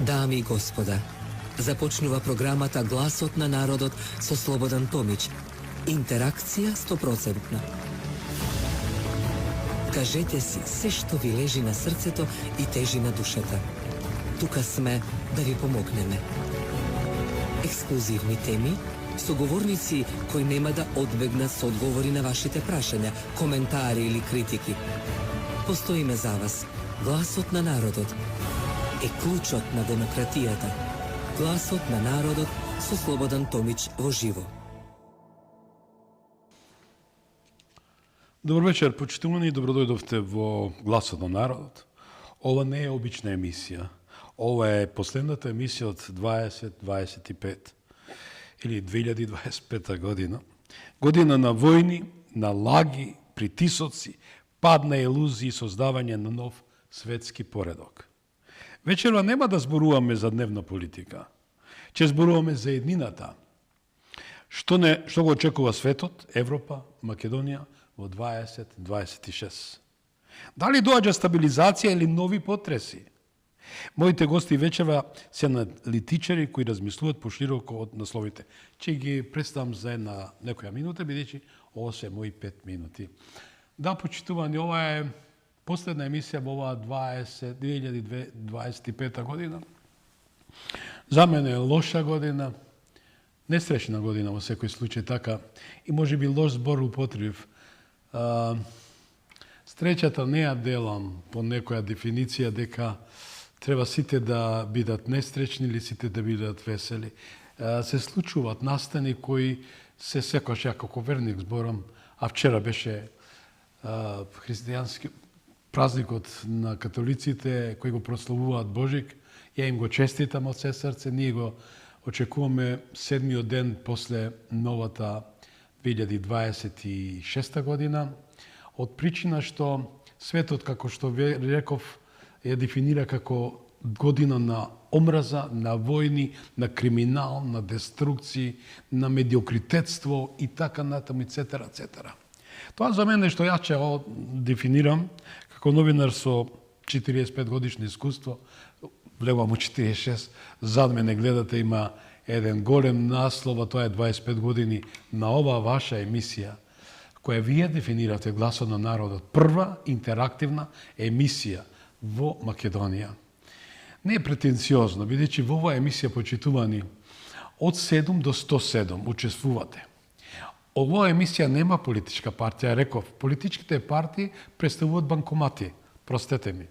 Дами и господа, започнува програмата Гласот на народот со Слободан Томич. Интеракција 100%. Кажете си се што ви лежи на срцето и тежи на душата. Тука сме да ви помогнеме. Ексклузивни теми, соговорници кои нема да одбегнат со одговори на вашите прашања, коментари или критики. Постоиме за вас. Гласот на народот е клучот на демократијата. Гласот на народот со Слободан Томич во живо. Добар вечер, почитувани, добродојдовте во Гласот на народот. Ова не е обична емисија. Ова е последната емисија од 2025 или 2025 година. Година на војни, на лаги, притисоци, пад на илузии и создавање на нов светски поредок. Вечерва нема да зборуваме за дневна политика. Ќе зборуваме за еднината. Што го очекува светот, Европа, Македонија во 2026. Дали доаѓа стабилизација или нови потреси? Моите гости вечерва се аналитичари кои размислуваат пошироко од насловите. Ќе ги представам за една некоја минута, бидејќи ова се мои 5 минути. Да, почитувани, ова е последна емисија во оваа 2025 година. За мене е лоша година, несреќна година во секој случај така, и можеби лош збор употребив. Среќата не ја делам по некоја дефиниција дека треба сите да бидат несреќни или сите да бидат весели. Се случуваат настани кои се секојаш ја како верник зборам, а вчера беше христијански празникот на католиците кои го прославуваат Божик. Ја им го честитам од се срце, ние го очекуваме седмиот ден после новата 2026 година, од причина што светот, како што реков, ја дефинира како година на омраза, на војни, на криминал, на деструкции, на медиокритетство и така натаму, etc. Тоа за мене што јас ќе го дефинирам како новинар со 45 годишно искуство, влегувам у 46, зад мене гледате има еден голем наслов, а тоа е 25 години на ова ваша емисија, која вие дефинирате Гласот на народот, прва интерактивна емисија во Македонија. Не е претенциозно, бидејќи во оваа емисија, почитувани, од 7 до 107 учествувате. Оваа емисија нема политичка партија, реков, политичките партии представуваат банкомати, простете ми.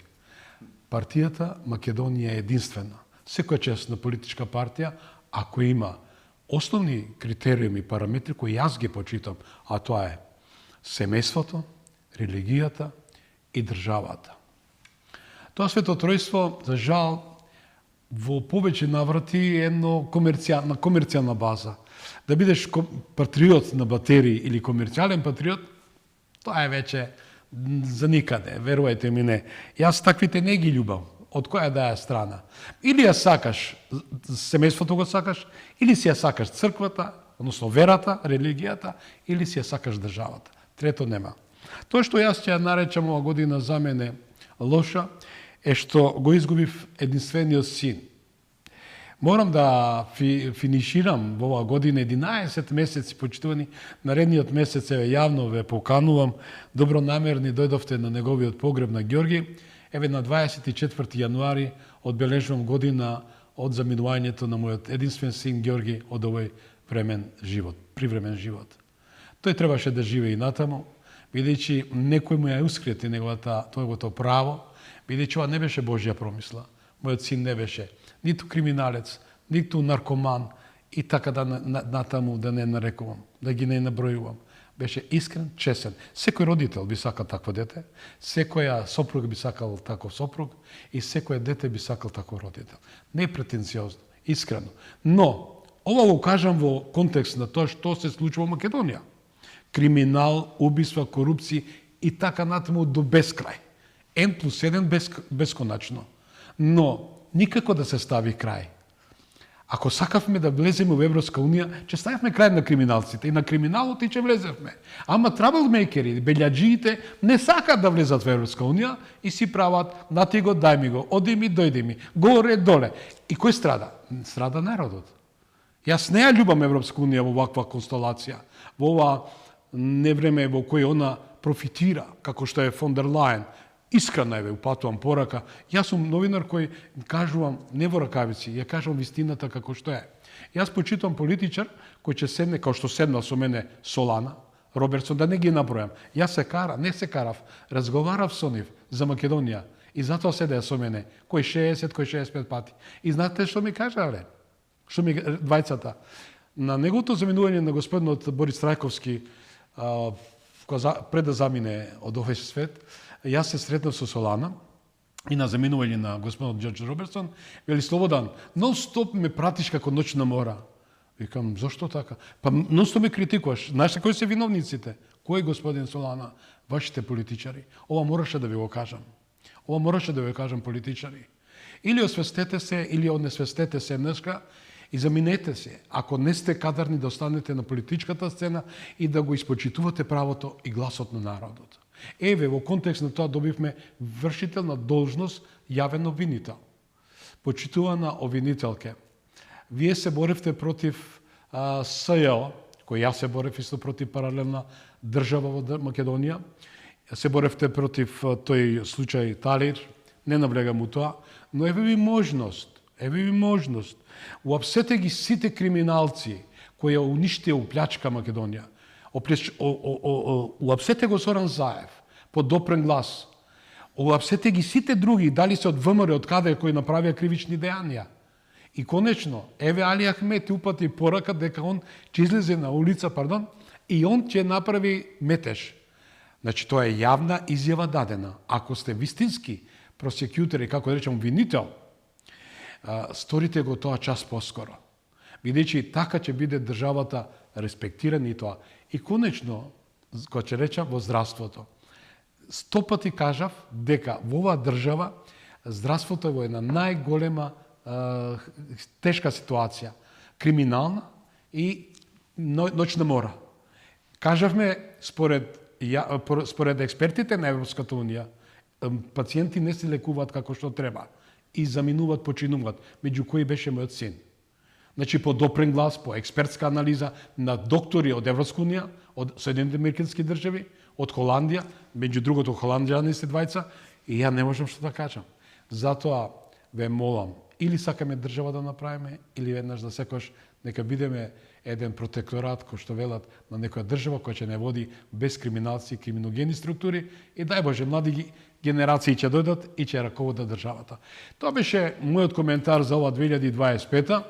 Партијата Македонија е единствена. Секоја честна политичка партија, ако има основни критериуми, параметри кои јас ги почитам, а тоа е семејството, религијата и државата. Тоа светотројство, за жал, во повеќе наврати е на комерцијална база. Да бидеш патриот на батерии или комерцијален патриот, тоа е веќе за никаде, верувајте ми не. Јас таквите не ги љубам, од која да е страна. Или ја сакаш, семејството го сакаш, или си ја сакаш црквата, односно верата, религијата, или си ја сакаш државата. Трето нема. Тоа што јас ќе ја наречам ова година за мене лоша, е што го изгубив единствениот син. Морам да финиширам во оваа година 11 месеци, почитувани, наредниот месец јавно ве поканувам, добронамерни дојдовте на неговиот погреб на Ѓорги. Еве на 24 јануари одбележувам година од заминувањето на мојот единствен син Ѓорги од овој привремен живот. Тој требаше да живее и натаму, бидејќи некој му ја ускрити тојното право, бидејќи ова не беше Божја промисла. Мојот син не беше ниту криминалец, ниту наркоман и така да натаму да не нарекувам, да ги не набројувам. Беше искрен, чесен. Секој родител би сакал такво дете, секоја сопруг би сакал таков сопруг и секој дете би сакал таков родител. Не претенциозно, искрено. Но, ова го кажам во контекст на тоа што се случува во Македонија. Криминал, убиства, корупција и така натаму до бескрај. N+1 бесконачно. Но, никако да се стави крај. Ако сакавме да влеземе во Европска унија, ќе ставивме крај на криминалците и на криминалот и ќе влезевме. Ама травелмейкери, белјаджиите не сакаат да влезат во Европска унија и си прават нати го, дај ми го, оди ми, дојди ми, горе, доле. И кој страда? Страда народот. Јас не ја љубам Европска унија во ваква констелација, во ова невреме во кој она профитира, како што е фон дер Лајен. Искрено еве упатувам порака. Јас сум новинар кој кажувам не во ракавици, ја кажувам вистината како што е. Јас почитувам политичар кој ќе седне како што седнал со мене Солана, Робертсон, да не ги набројам. Јас не се карав, разговарав со нив за Македонија и затоа седеа со мене, кој 60, кој 65 пати. И знаете што ми кажале? Што ми двајцата? На неговото заминување на господинот Борис Трајковски, пред да замине од овој свет, јас се сретнав со Солана и на заминување на господинот Џорџ Робертсон, вели Слободан, нон-стоп ме пратиш како ноќна мора. Викам, зошто така? Па нон-стоп ме критикуваш. Знаеш кои се виновниците? Кој господин Солана? Вашите политичари. Ова мораше да ви го кажам. Ова мораше да ви го кажам политичари. Или освестете се, или однесвестете се днеска и заминете се. Ако не сте кадарни да останете на политичката сцена и да го испочитувате правото и гласот на народот. Еве, во контекст на тоа добивме вршител на должност јавен обвинител. Почитувана обвинителке. Вие се боревте против СЈО, кој јас се борев исто против паралелна држава во Македонија. Се боревте против тој случај Талир, не навлегам у тоа, но еве ви можност. Уапсете ги сите криминалци кои ја уништија, уплячка Македонија. Уапсете го Соран Заев, под допрен глас. Уапсете ги сите други, дали се од ВМРО, од каде, кои направија кривични дејанија. И конечно, еве Али Ахмет упати порака дека он ќе излезе на улица, и он ќе направи метеж. Значи, тоа е јавна изјава дадена. Ако сте вистински просекјутери, како да речем, обвинител, сторите го тоа час поскоро. Бидејќи така ќе биде државата респектирана и тоа. И конечно, кој ќе речам, во здравството. 100 пати кажав дека во оваа држава здравството е во една најголема тешка ситуација. Криминална и ноќна мора. Кажавме, според експертите на Европската унија, пациенти не се лекуваат како што треба и заминуваат, починуваат, меѓу кои беше мојот син. Значи, по допрен глас, по експертска анализа на доктори од Европска унија, од Соединените американски држави, од Холандија, меѓу другото холанѓани се двајца, и ја не можам што да кажам. Затоа ве молам, или сакаме држава да направиме, или веднаш за секојаш нека бидеме еден протекторат, кој што велат, на некоја држава која ќе не води без криминалци и криминогени структури, и дај Боже, млади генерации ќе дојдат и ќе раководат државата. Тоа беше мојот коментар за ова 2025.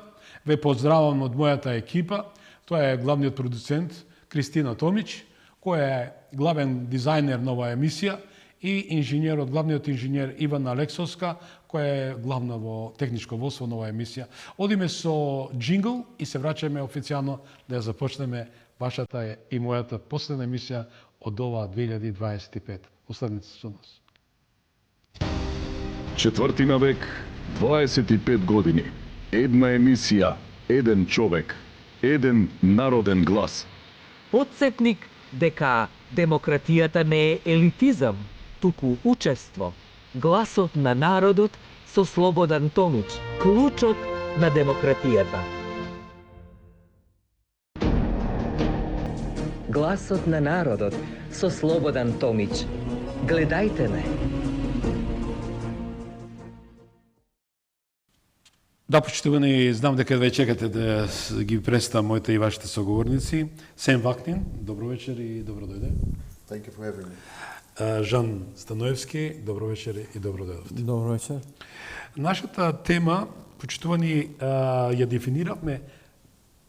Ве поздравам од мојата екипа. Тоа е главниот продуцент Кристина Томич, која е главен дизајнер на оваа емисија, и главниот инженер Ивана Алексовска, која е главна во техничко водство на оваа емисија. Одиме со джингл и се враќаме официјално да ја започнеме вашата и мојата последна емисија од оваа 2025. Останете со нас. Четвртина век, 25 години. Една емисија, еден човек, еден народен глас. Подсетник дека демократијата не е елитизам, туку учество. Гласот на народот со Слободан Томич, клучот на демократијата. Гласот на народот со Слободан Томич. Гледајте ме. Да, почитувани, знам дека ве чекате да ги представам моите и вашите соговорници. Сем Вакнин, добро вечер и добро дојде. Thank you for having me. Жан Становевски, добро вечер и добро дојдовте. Добро вечер. Нашата тема, почитувани, ја дефиниравме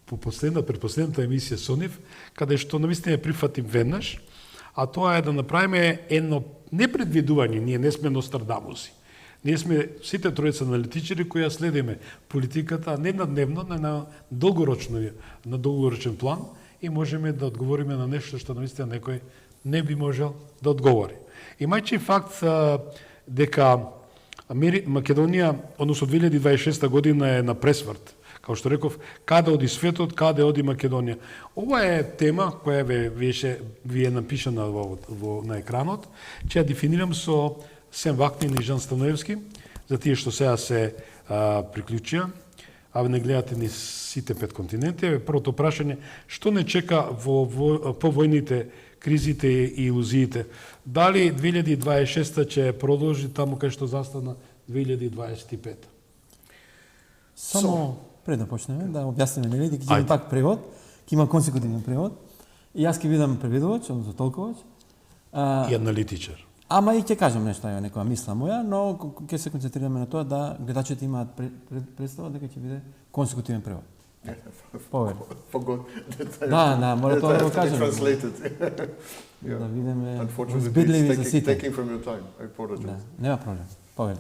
пред последната емисија со нив, каде што навистина ја прифатим веднаш, а тоа е да направиме едно непредвидување, ние не сме Нострадамуси. Ние сме сите тројца аналитичари кои ја следиме политиката не на дневно, но на долгорочен план и можеме да одговориме на нешто што навистина некој не би можел да одговори. Имајќи факт дека Македонија, односно 2026 година е на пресврт, Као што реков, каде оди светот, каде оди Македонија. Ова е тема која ви е напишана на екранот, че ја дефинирам со Сем Вакнин и Жан Станоевски, за тие што сега се приклучија, а не гледате ни сите 5 континенти. Првото прашање, што не чека по војните кризите и илузиите? Дали 2026 ќе продолжи таму кај што застана 2025? Само пред да почнеме, да објасниме, нели, дека ќе има пак превод, ќе има консекутивен превод, и јас ќе бидам преведувач, односно толковач. И аналитичар. Ама и ќе кажам нешто, некоја мисла моја, но ќе се концентрираме на тоа да гледачите имаат представа дека ќе биде консекутивен превод. Повели. Да, мора тоа да го кажем. Да видиме збидливи за сите. Да, нема проблем. Повели.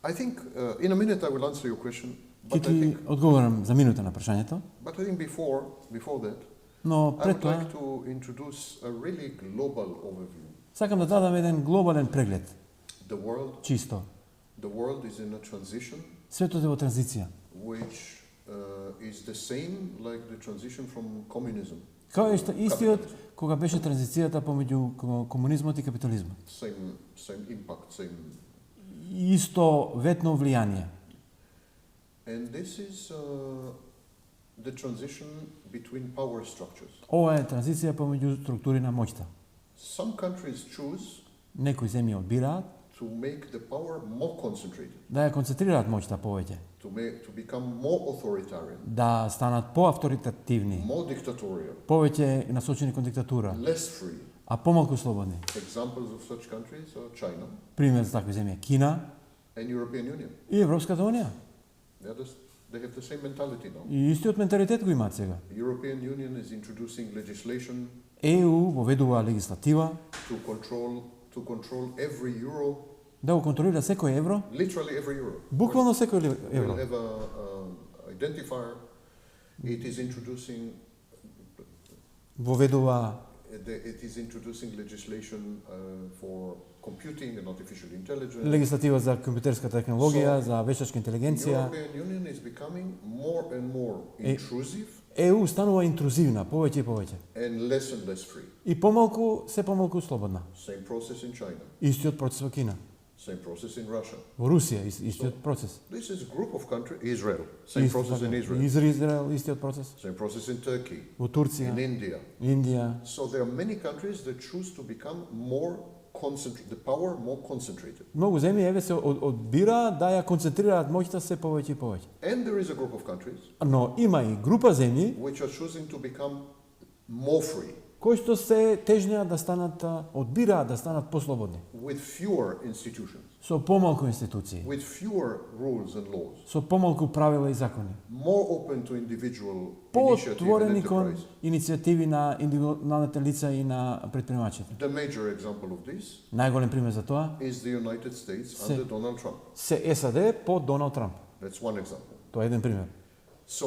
I think in a minute I will answer your question. Ќе ти одговорам за минута на прашањето. But I think before that, Но I пред would тоа like to introduce a really global overview. сакам да дадам еден глобален преглед. Чисто. The world is in a transition, Светот е во транзиција. which is the same like the transition from communism. Као што истиот кога беше транзицијата помеѓу комунизмот и капитализмот. Same impact, same. Исто ветно влијание. And this is the transition between power structures. Ова е транзиција помеѓу структури на моќта. Some countries choose Некои земји одбираат to make the power more concentrated, да ја концентрираат моќта повеќе, to become more authoritarian, да станат поавторитативни, more dictatorial, повеќе насочени кон диктатура, less free. а помалку слободни. Examples of such countries are China Пример за такви земји Кина and European Union. и Европската унија. They have the same mentality now. И истиот менталитет го имаат сега. The European Union is introducing legislation ЕУ воведува легислатива to control every euro, да го контролира секој евро, literally every euro. буквално секој We'll евро. have a identifier. It is introducing Воведува legislation for computing and artificial intelligence. легислатива за компјутерска технологија, за вештачка The интелигенција. European Union is becoming more and more intrusive ЕУ станува интрузивна, повеќе и повеќе. and less free. И се помалку слободна. Same process in China, Истиот процес во Кина. same process in Russia. Во Русија истиот процес. This is a group of countries. Israel, same process in Israel. Израел истиот процес. Same process in Turkey, Во Турција, in India. Индија. So there are many countries that choose to become more the power more concentrated. Многу земји еве се одбира да ја концентрираат моќта се повеќе и повеќе. And there is a group of countries Но има и група земји which are choosing to become more free, кои што се тежнеа да станат, одбираат да станат послободни, with fewer institutions, со помалку институции, with fewer rules and laws, со помалку правила и закони, more open to individual initiative and поотворени кон enterprise. иницијативи на индивидуалните лица и на предприемачите. The major example of this Најголем пример за тоа is the United States under Donald Trump. се САД по Доналд Трамп. That's one example. Тоа е еден пример. So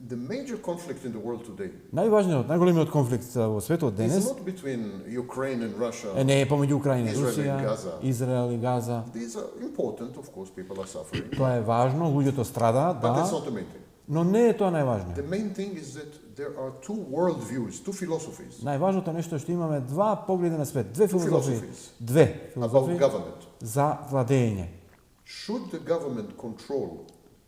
the major conflict in the world today Најголемиот конфликт во светот is денес not between Ukraine and Russia. не е помеѓу Украина и Израел и Русија, Газа. Израел и Газа. These are important, of course, people are suffering. Тоа е важно, луѓето страдаат, But that's да, not the main thing. но не е тоа најважно. The main thing is that there are two worldviews, two philosophies Најважното нешто е што имаме два погледи на свет, две филозофии, philosophies две about филозофии government. за владење. Should the government control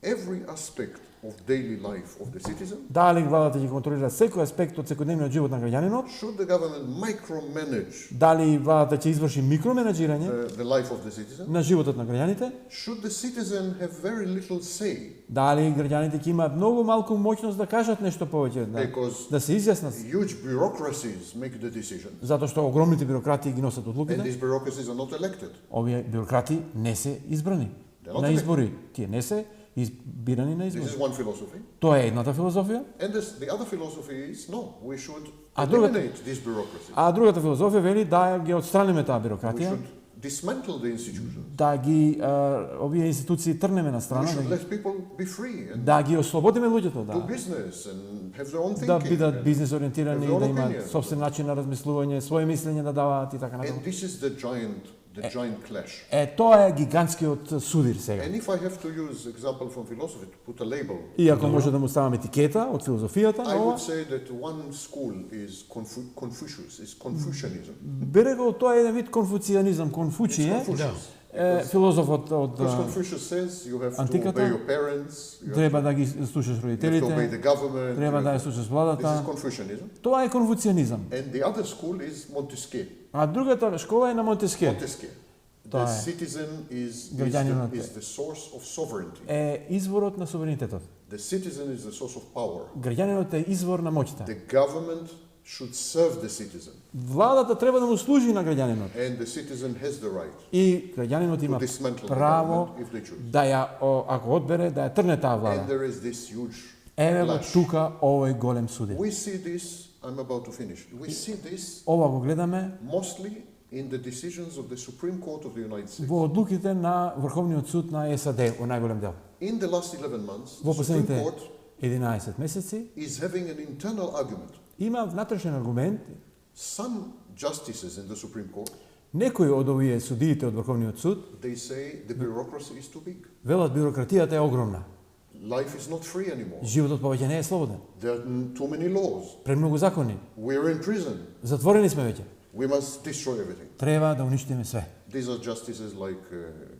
every aspect of daily life of the citizen? Дали владата ќе контролира секој аспект од секојдневниот живот на граѓанинот? Should the government micromanage Дали владата ќе изврши микроменаџирање the life of the citizen? на животот на граѓаните? Should the citizen have very little say? Дали граѓаните ќе имаат многу малку моќност да кажат нешто повеќе, Because да се изјаснат? huge bureaucracies make the decisions. Затоа што огромните бюрократи ги носат And одлуките. these bureaucracies are not elected. Овие бюрократи не се избрани на избори. Тие не се избирани на This избори. is one philosophy. Тоа е едната филозофија. And the other philosophy is no, we should другата- eliminate these bureaucracies. А другата филозофија вели да ги отстраниме таа We бюрократија, should dismantle the institutions. да ги овие институции трнеме на We страна, should да let people be free and да ги ослободиме луѓето, do да business and have their own да thinking. бидат And- бизнес ориентирани, have their да own имаат opinion. собствен начин на размислување, своje мислење да даваат и така And натаму. this is the giant the giant clash. Тоа е гигантскиот судир сега. And if I have to use example from philosophy to put a label, И ако може да му ставам етикета од филозофијата, I ова, would say that one school is Confucius, is Confucianism. би рекол тоа е еден вид конфуцијанизам, Конфуци е филозофот од Because Confucius says you have to Антиката, obey your parents, you have треба да ги слушаш to obey родителите, the government. треба да ја слушаш This is владата. Confucianism. Тоа е конфуцијанизам. And the other school is Montesquieu. А другата школа е на Монтеске. Montesquieu. The Тоа е. citizen Граѓанинот is the source of sovereignty. Е изворот на суверенитетот. The citizen is the source of power. Граѓанинот е извор на моќта. The government should serve the citizen. Владата треба да му служи на граѓанинот. And the citizen has the right И граѓанинот има to dismantle the право government if they choose. да ја, ако одбере, да ја трне таа And влада. there is this huge Еве го clash. тука овој голем судир. We see this, I'm about to finish. We see this Ова го гледаме mostly in the decisions of the Supreme Court of the United States. во одлуките на Врховниот суд на САД, во најголем дел. In the last 11 months, Во the Supreme последните Court 11 месеци is having an internal argument. има внатрешен аргумент. Some justices in the Supreme Court, Некои од овие судиите од Врховниот суд they say the bureaucracy is too big. велат бирократијата е огромна. Life is not free anymore. Животот повеќе не е слободен. There are too many laws. Премногу закони. We're in prison. Затворени сме веќе. We must destroy everything. Треба да уништиме све. These are justices like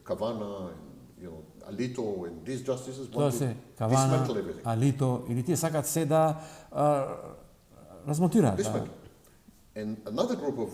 Kavanaugh and Alito, and these justices Тоа want to се Кавана, dismantle everything. Алито, или тие сакат се да размотираат. Dismantle. And another group of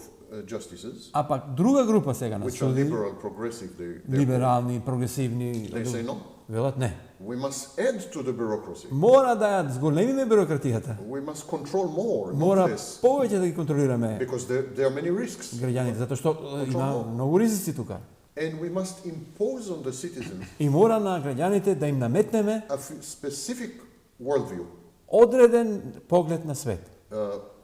justices, А пак друга група сега на which are суди, liberal, progressive, they're либерални, прогресивни, they say no. велат не. We must add to the bureaucracy. Мора да ја зголемиме бирократијата. We must control more, not Мора less, повеќе да ги контролираме because there are many risks. граѓаните, затоа што има многу ризици тука. And we must impose on the citizens И мора на граѓаните да им наметнеме a specific worldview, одреден поглед на свет.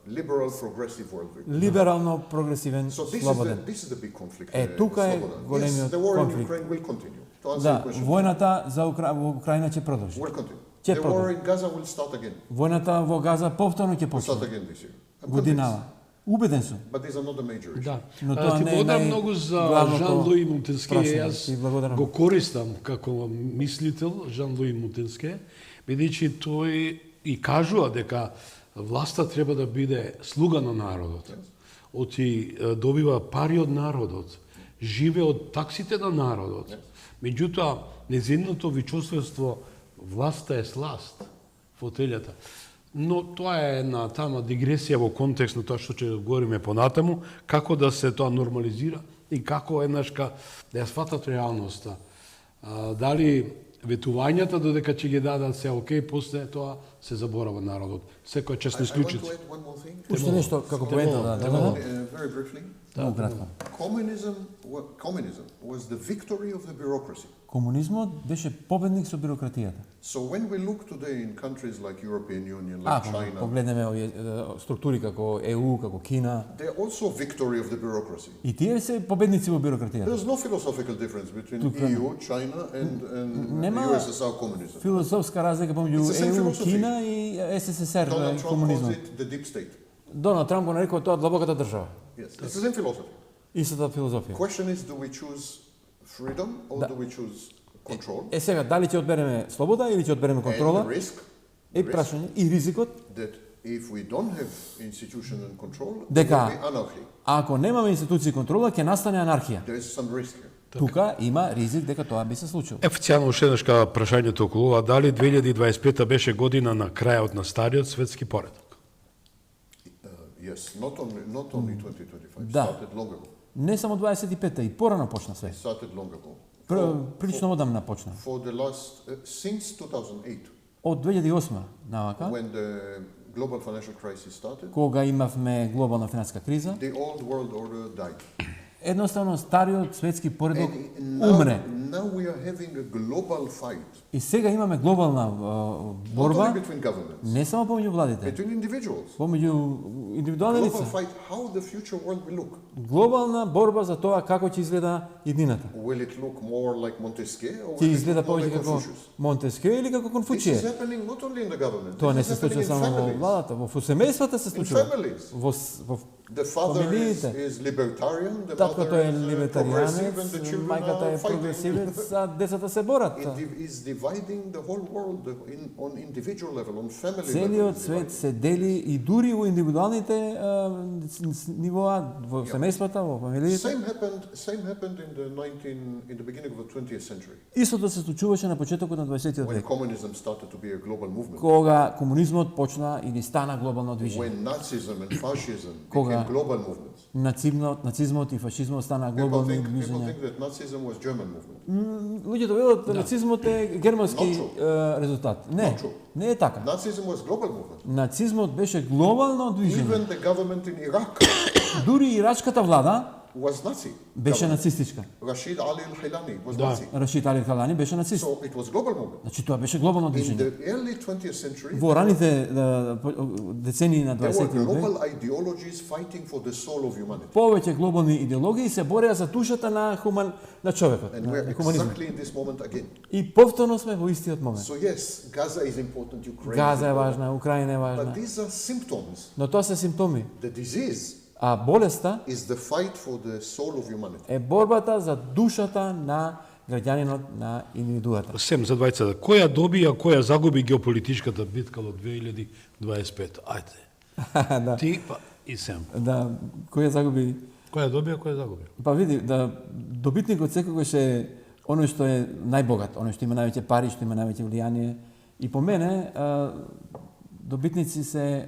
liberal, progressive worldview. Либерално, прогресивен, So слободен. this is the big conflict. тука е Slobodan. Yes, големиот the war in конфликт. Ukraine will continue. To answer Да, your question, војната за во Украина ќе продолжи. will continue. Ќе The war продолжи. in Gaza will start again. Војната во Газа повторно ќе Will start почне. again this year. I'm Годинава. convinced. Убеден сум. But these are not the major issues. Да. Но тоа Ти не е благодарам многу за најглавното Жан-Луи Монтеске. прашање. Јас Ти благодарам. го користам како мислител Жан-Луи Монтеске, бидејќи тој и кажува дека власта треба да биде слуга на народот. Оти добива пари од народот, живе од таксите на народот. Меѓутоа, незиното вичувство власта е сласт, фотелјата. Но тоа е една тама дигресија во контекст на тоа што ќе говориме понатаму, како да се тоа нормализира и како еднашка да ја сватат реалноста. Дали ветувањата додека ќе ги дадат се окей, после тоа се заборава народот. Секоја чест I want исклучици. to add one more thing. Уште нешто како поента да дадам. Very briefly. Многу кратко. Communism was the victory of the bureaucracy. Комунизмот беше победник со бирократијата. So when we look today in countries like European Union, like Ако China, погледнеме овие структури како ЕУ, како Кина, they're also victory of the bureaucracy. и тие се победници во бирократијата. There's no philosophical difference between EU, China, and Нема USSR communism. филозофска разлика помеѓу It's the same ЕУ, philosophy. Кина и СССР Donald Trump calls комунизмот. it the deep state. Доналд Трамп го нарекува тоа длабоката држава. Yes, it's the same philosophy. Истата филозофија. Question is, do we choose freedom or do we choose control? Е сега, дали ќе одбереме слобода или ќе одбереме And контрола? the risk Е прашање и ризикот that if we don't have institution and control, there дека will be anarchy. ако немаме институции и контрола, ќе настане анархија. There is some risk here. Тука има ризик дека тоа би се случило. Официјално уште еднаш прашањето околу ова, дали 2025 беше година на крајот на стариот светски поредок? Yes, not only 2025. Да. Started long ago. Не само 25-та, и порано почна све. Started long ago. Прилично одамна почна. For the last since 2008, Од 2008 навака, when the global financial crisis started, кога имавме глобална финансиска криза, the old world order died. едноставно стариот светски поредок And умре. now we are having a global fight, И сега имаме глобална not борба, only between governments, не само помеѓу владите, between individuals. помеѓу индивидуални Global лица. fight, how the future world will look. Глобална борба за тоа како ќе изгледа иднината. Will it look more like Montesquieu or Ќе will it изгледа look more повеќе like како Confucius? Монтескио или како This is Конфуција. happening not only in the government. Тоа не This се is happening случува in само во families. владата, во семејствата се In случува. families. Во The father фамилиите. is libertarian, the Таткото mother е is progressive, and the либертаријанец, children мајката are е fighting. прогресивец, а децата се борат. It is dividing the whole world on individual level, on family level. Целиот it's свет dividing. се дели и дури во индивидуалните нивоа, во семејствата, во фамилиите. Same happened in the beginning of the 20th century, Истото се случуваше на почетокот на 20-тиот when век, communism started to be a global movement. кога комунизмот почна или стана глобално движење. When Nazism and fascism Кога became global movements. нацизмот и фашизмот стана People глобални think движења. that Nazism was German movement. Луѓето велат нацизмот е германски Not резултат. Не, Not true. не е така. Nazism was global movement. Нацизмот беше глобално движење. Even the government in Iraq Дури ирачката влада was Nazi. беше нацистичка. Rashid Ali al-Hilani was Да. Nazi. Рашид Али Халани беше нацист. So it was global movement. Значи тоа беше глобално In движење. the early 20th century, Во раните децении на there were 20 век, global ideologies fighting for the soul of humanity. повеќе глобални идеологии се бореа за душата на човекот, And на we're хуманизмот. exactly in this moment again. И повторно сме во истиот момент. So yes, Gaza is important, Ukraine Газа is е important. важна, Украина е But важна, these are symptoms. но тоа се симптоми. The disease А болеста is the fight for the soul of humanity. е борбата за душата на граѓанинот, на индивидуата. Сем за двајцата. Која добија, која загуби геополитичката битка од 2025? Ајде. Да, Ти па и Сем. да, која загуби. Која добија, која загуби? Па види, да добитникот секогаш е оној што е најбогат, оној што има највеќе пари, што има највеќе влијание. И по мене, добитници се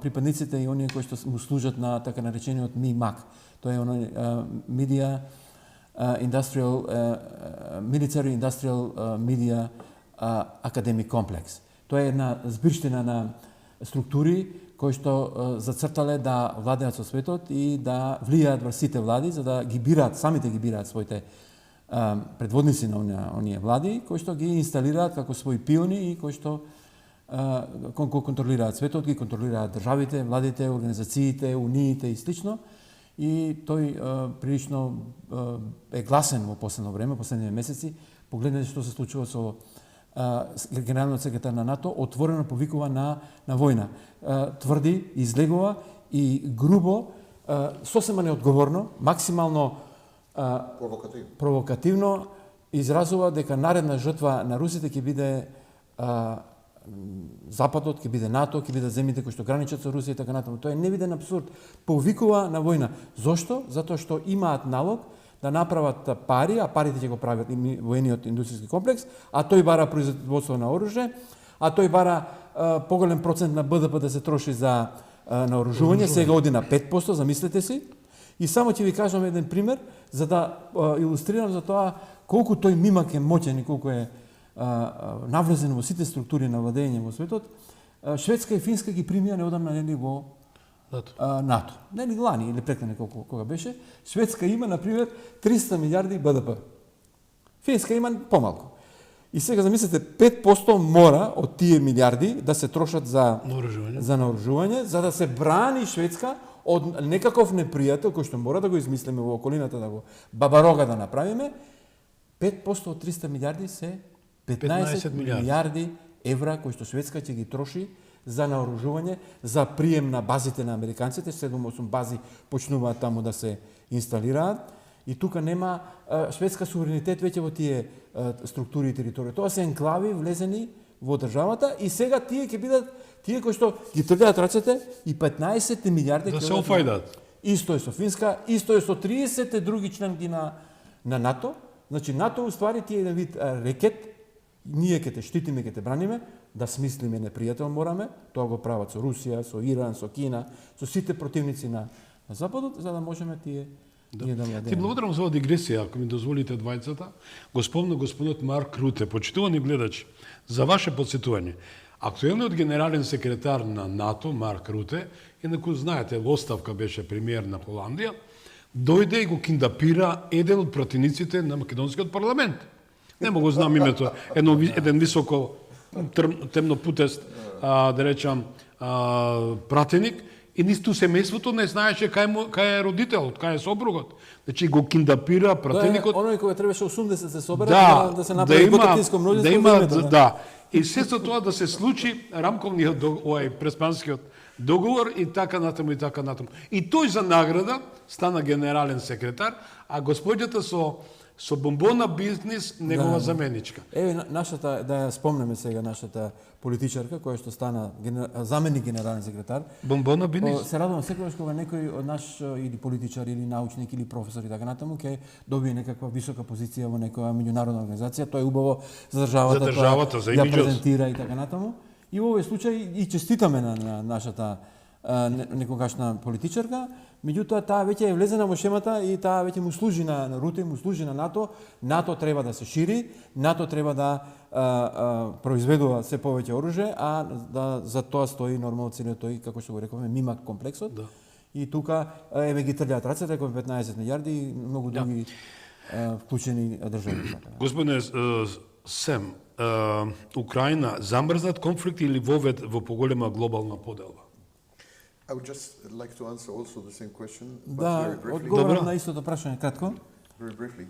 припадниците и оние кои што му служат на така наречениот МИМАК. Тоа е оној Media Industrial Military Industrial Media Academic Complex. Тоа е една збирштина на структури кои што зацртале да владеат со светот и да влијаат врз сите влади за да ги бираат, самите ги бираат своите предводници на оние влади, кои што ги инсталираат како своји пиони и кои што контролираат светот, ги контролираат државите, владите, организациите, униите и слично. И тој прилично е гласен во последно време, последните месеци. Погледнете што се случува со генералниот секретар на НАТО, отворено повикува на војна. Тврди, излегува и грубо, сосема неодговорно, максимално провокативно изразува дека наредна жртва на русите ќе биде Западот, ќе биде НАТО, ќе бидат земјите кои што граничат со Русија и така натаму. Тоа е невиден абсурд. Повикува на војна. Зошто? Затоа што имаат налог да направат пари, а парите ќе го прават воениот индустријски комплекс, а тој бара производство на оружје, а тој бара поголем процент на БДП да се троши за наоружување, сега оди на 5%, замислете си. И само ќе ви кажам еден пример за да илустрирам за тоа колку тој МИМАК е моќен и колку е навлезен во сите структури на владење во светот. Шведска и Финска ги примија неодамна нели во НАТО. Нели лани или преклани кога беше. Шведска има, например, 300 милиарди БДП. Финска има помалку. И сега замислете, 5% мора од тие милиарди да се трошат за наоружување, за да се брани Шведска од некаков непријател кој што мора да го измислиме во околината, да го бабарога да направиме. 5% од 300 милиарди се 15 милиарди евра кои што Шведска ќе ги троши за наоружување, за прием на базите на американците, 7-8 бази почнуваат таму да се инсталираат. И тука нема шведска суверенитет веќе во тие структури и територии. Тоа се енклави влезени во државата и сега тие ќе бидат тие кои што ги тргаат рацете и 15 милиарди да се офајдат. Исто е со Финска, исто е со 30 други членки на НАТО. Значи НАТО уствари тие еден вид рекет. Ние ќе те штитиме, ќе те браниме, да смислиме непријател мораме, тоа го прават со Русија, со Иран, со Кина, со сите противници на Западот, за да можеме тие да владееме. Ти благодарам за оваа дигресија, ако ми дозволите двајцата. Го спомна господинот Марк Руте, почитувани гледачи, за ваше подсетување. Актуелниот генерален секретар на НАТО, Марк Руте, инаку знаете, во оставка беше премиер на Холандија, дојде и го киндапира еден од противниците на македонскиот парламент. Нема го знам името, еден високо темнопутест, да речам, пратеник, и нисту семејството не знаеше кај е родителот, кај е сопругот. Значи го киндапира пратеникот. Тоа е оној кој требаше 80 се собера да се направи готовинско множество. Да, и се со тоа да се случи рамковниот овај преспанскиот договор и така натаму и така натаму. И тој за награда стана генерален секретар, а госпоѓата со бомбона бизнис негова заменичка. Еве нашата, да ја спомнеме сега, нашата политичарка која што стана заменик генерален секретар. Бомбона бизнис. Се радувам секогаш кога некој од наш или политичар или научник или професор и така натаму ќе добие некаква висока позиција во некоја меѓународна организација, тоа е убаво за државата, за ја имиџот. презентира и така натаму. И во овој случај и честитаме на нашата некогашна политичарка, меѓутоа таа веќе е влезена во шемата и таа веќе му служи на Руте, му служи на НАТО. НАТО треба да се шири, НАТО треба да произведува се повеќе оружје, а да за тоа стои нормално целиот тој, како што го рековме, мимак комплексот. Да. И тука еве ги трљаат рацете, рекоме 15 милиарди и многу други вклучени држави. Господине Сем, Украина замрзнат конфликт или вовед во поголема глобална поделба? I would just like to answer also the same question, but Да, very briefly. одговорам на истото прашање кратко. Very briefly.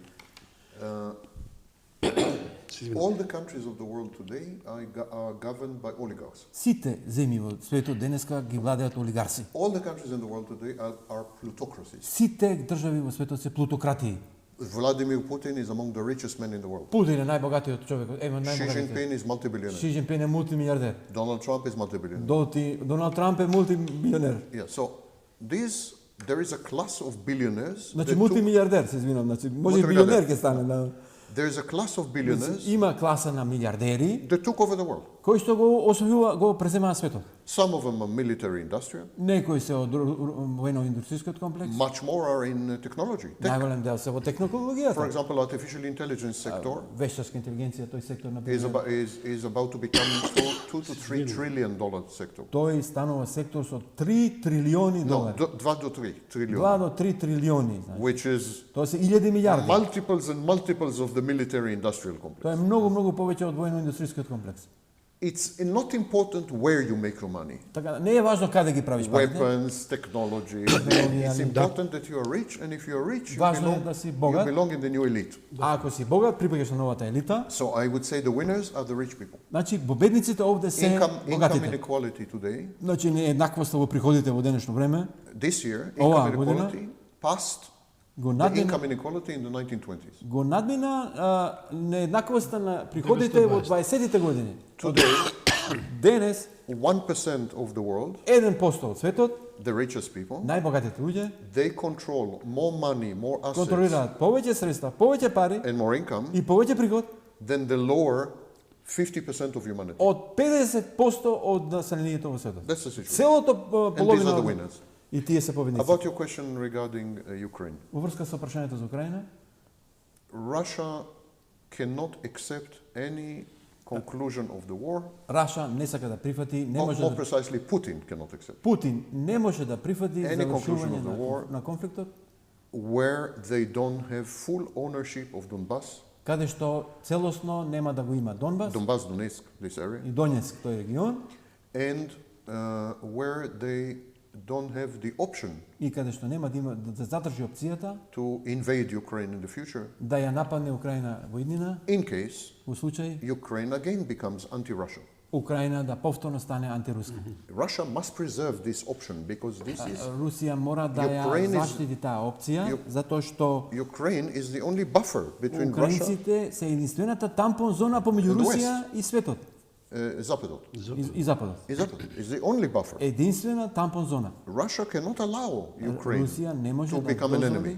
All the countries of the world today are governed by oligarchs. Сите земји во светот денеска ги владеат олигарси. All the countries in the world today are plutocracies. Сите држави во светот се плутократии. Vladimir Putin is among the richest men in the world. Путин е најбогатиот човек, Xi Jinping is multi-billionaire. Ши Џинпин е мултимилиардер. Donald Trump is multi-billionaire. Доналд Трамп е мултимилионер. Yeah, so there is a class of billionaires. Значи that мултимилиардер, се извинам, значи може и Мултимилиардер. билионер ќе стане, да. there is a class of billionaires Има класа на милиардери that took over the world. кои што го преземаа светот. Some of them are military industrial. Некои се од воено-индустријскиот комплекс. Much more are in technology. Tech. Најголем дел се во For технологијата. example, artificial intelligence sector Вештачка интелигенција, тој сектор на is about to become $2 to $3 trillion sector. тој станува сектор со 3 трилиони No, долари. 2 do 3 trillion. 2 до 3 трилиони, значи. Which is Тоа се 1000 милиарди. multiples and multiples of the military industrial complex. Тоа е многу повеќе од воено-индустријскиот комплекс. It's not important where you make your money. Така, не е важно каде ги правиш парите. Weapons, technology. It's important that you are rich, and if you are rich, you Важно е belong, да си you богат. belong in the new elite. А ако си богат, припаѓаш на новата елита. So I would say the winners are the rich people. Значи, победниците овде се Income богатите. inequality today, Значи, нееднаквоста во приходите во денешно време this year, Ова income година inequality passed го the надмина, income inequality in the 1920s. го надмина нееднаквоста на приходите во 20-тите години. Today, Денес 1% of the world, 1% од светот, the richest people, најбогатите луѓе, they control more money, more assets, контролираат повеќе средства, повеќе пари and more income и повеќе приход than the lower 50% of humanity. од 50% од населението во светот. That's the situation. Целото And these половина are the од- winners. и тие се победници. About your question regarding Ukraine, Во врска со прашањето за Украина, Russia cannot accept any conclusion of the war. Раша не сака да прифати, не More, може more да precisely, Putin cannot accept, Путин не може да прифати Any conclusion завршување of the war. на конфликтот, where they don't have full ownership of Donbass, каде што целосно нема да го има Донбас Donbass, Donetsk, this area, и Донецк, тој регион, and where they don't have the option и каде што нема да има да задржи опцијата to invade Ukraine in the future, да ја нападне Украина во иднина, in case во случај Ukraine again becomes anti-Russian. Украина да повторно стане антируска. Russia must preserve this option because this is Русија мора да ја Ukraine is- заштити таа опција, затоа што Ukraine is the only buffer between Russia украинците се единствената тампон зона помеѓу And the Русија и светот Zapadot. и Западот. Zapadot is the only buffer. Единствена тампон зона. Russia cannot allow Ukraine Русија не може to да become an дозволи enemy.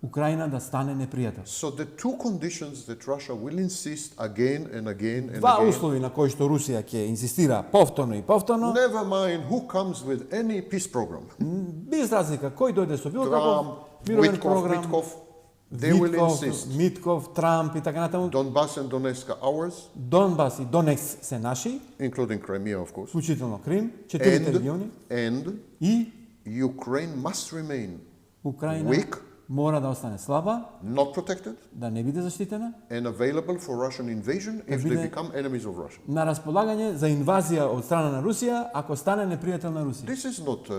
Украина да стане непријател. So the two conditions that Russia will insist again and again and Два again, услови на кои што Русија ќе инсистира повторно и повторно, never mind who comes with any peace program. без разлика кој дојде со било Trump, каков мировен Witkoff, програм, Mitkov, they will insist. Митков, Трамп и така натаму, Donbass and Donetsk are ours, Донбас и Донекс се наши, including Crimea, of course. вклучително Крим, 4 региони And и Ukraine must remain Украина weak, мора да остане слаба, not protected, да не биде заштитена, and available for Russian invasion if they биде- become enemies of Russia. на располагање за инвазија од страна на Русија ако стане непријател на Русија. This is not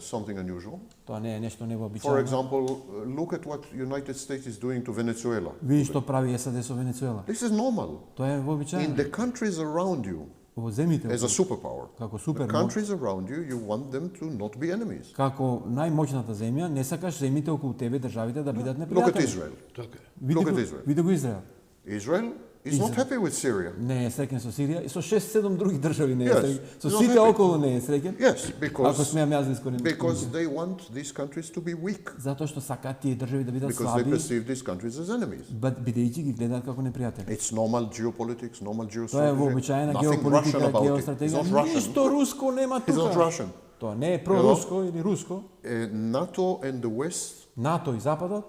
something unusual. Тоа не е нешто For невообичаено. example, look at what United States is doing to Venezuela. Види што прави САД со Венецуела. This is normal. Тоа е In вообичаено. the countries around you, во земјите as a superpower. како The супермоќ, countries around you, you want them to not be enemies. како најмоćната земја, не сакаш земјите околу тебе, државите да бидат Look at непријатели. Israel. Така е. Види Look го- at Israel. Види го Израел. Israel is not happy with Syria. Не е среќен со Сирија и со 6-7 други држави не е Yes. среќен. Со Not сите happy. околу не е среќен. Yes, Ако смеам јас да искоренам. because they want these countries to be weak, Затоа што сакаат тие држави да бидат because they слаби, perceive these countries as enemies. бидејќи ги гледаат како непријатели. It's normal geopolitics, normal Тоа е geostrategy. вообичаена Nothing Russian геополитика, about it. It's геостратегија. not Russian. Ништо руско нема It's not тука. Russian. Тоа не е проруско или руско. NATO and the West НАТО и Западот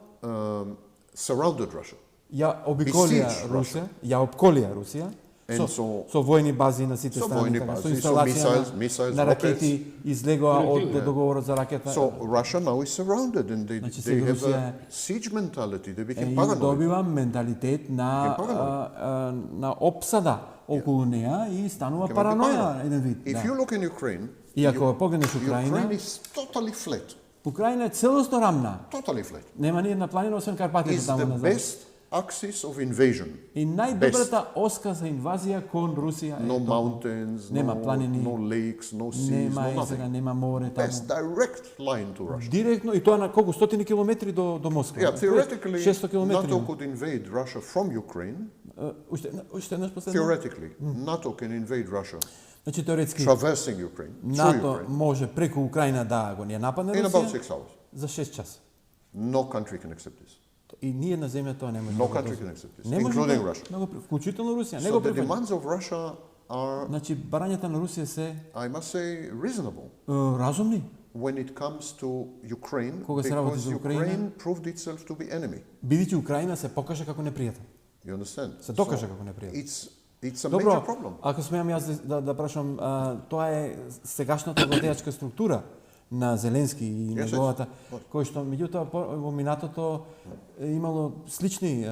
surrounded Russia. ја обиколија Besieged Русија, ја обколија Русија. And Со војни бази на сите со страни, војни така, со бази, со инсталација missiles, на ракети излегоа од договорот за ракета. So Russia now is surrounded and they Значи, have Русија a siege mentality. They became И paranoid. добива менталитет на на опсада околу неа и станува Became параноја paranoid. еден вид. If you look in Ukraine, И ако погледнеш Ukraine Украина, is totally flat. Украина е целосно рамна. Totally flat. Нема ни една планина освен Карпатите Is таму the назад. best axis of invasion. И најдобрата оска за инвазија кон Русија е No тоа. mountains, Нема планини, no lakes, no seas, нема no езера, nothing. нема море таму. Best direct line to Russia. Директно и тоа на колку стотини километри до Москва. Yeah, theoretically, 600 километри. NATO could invade Russia from Ukraine. Уште еднаш последно. Theoretically, NATO can invade Russia, Значи теоретски traversing Ukraine, through НАТО Ukraine, може преку Украина да го не нападне in about Русија 6 hours. за 6 часа. No country can accept this. И ние на земја тоа не може. No да го country дозволи. can accept this, Не може including да- Russia. да го при- вклучително Русија, не So го the прифаќа. demands of Russia are, Значи барањата на Русија се I must say, reasonable разумни. when it comes to Ukraine, Кога се работи because за Украина, Ukraine proved itself to be enemy. Бидејќи Украина се покажа како непријател. You understand? Се докажа како непријател. It's a Добро, major problem. ако смеам јас да прашам, тоа е сегашната владеачка структура на Зеленски и Yes, неговата, yes. кој што меѓутоа во минатото е имало слични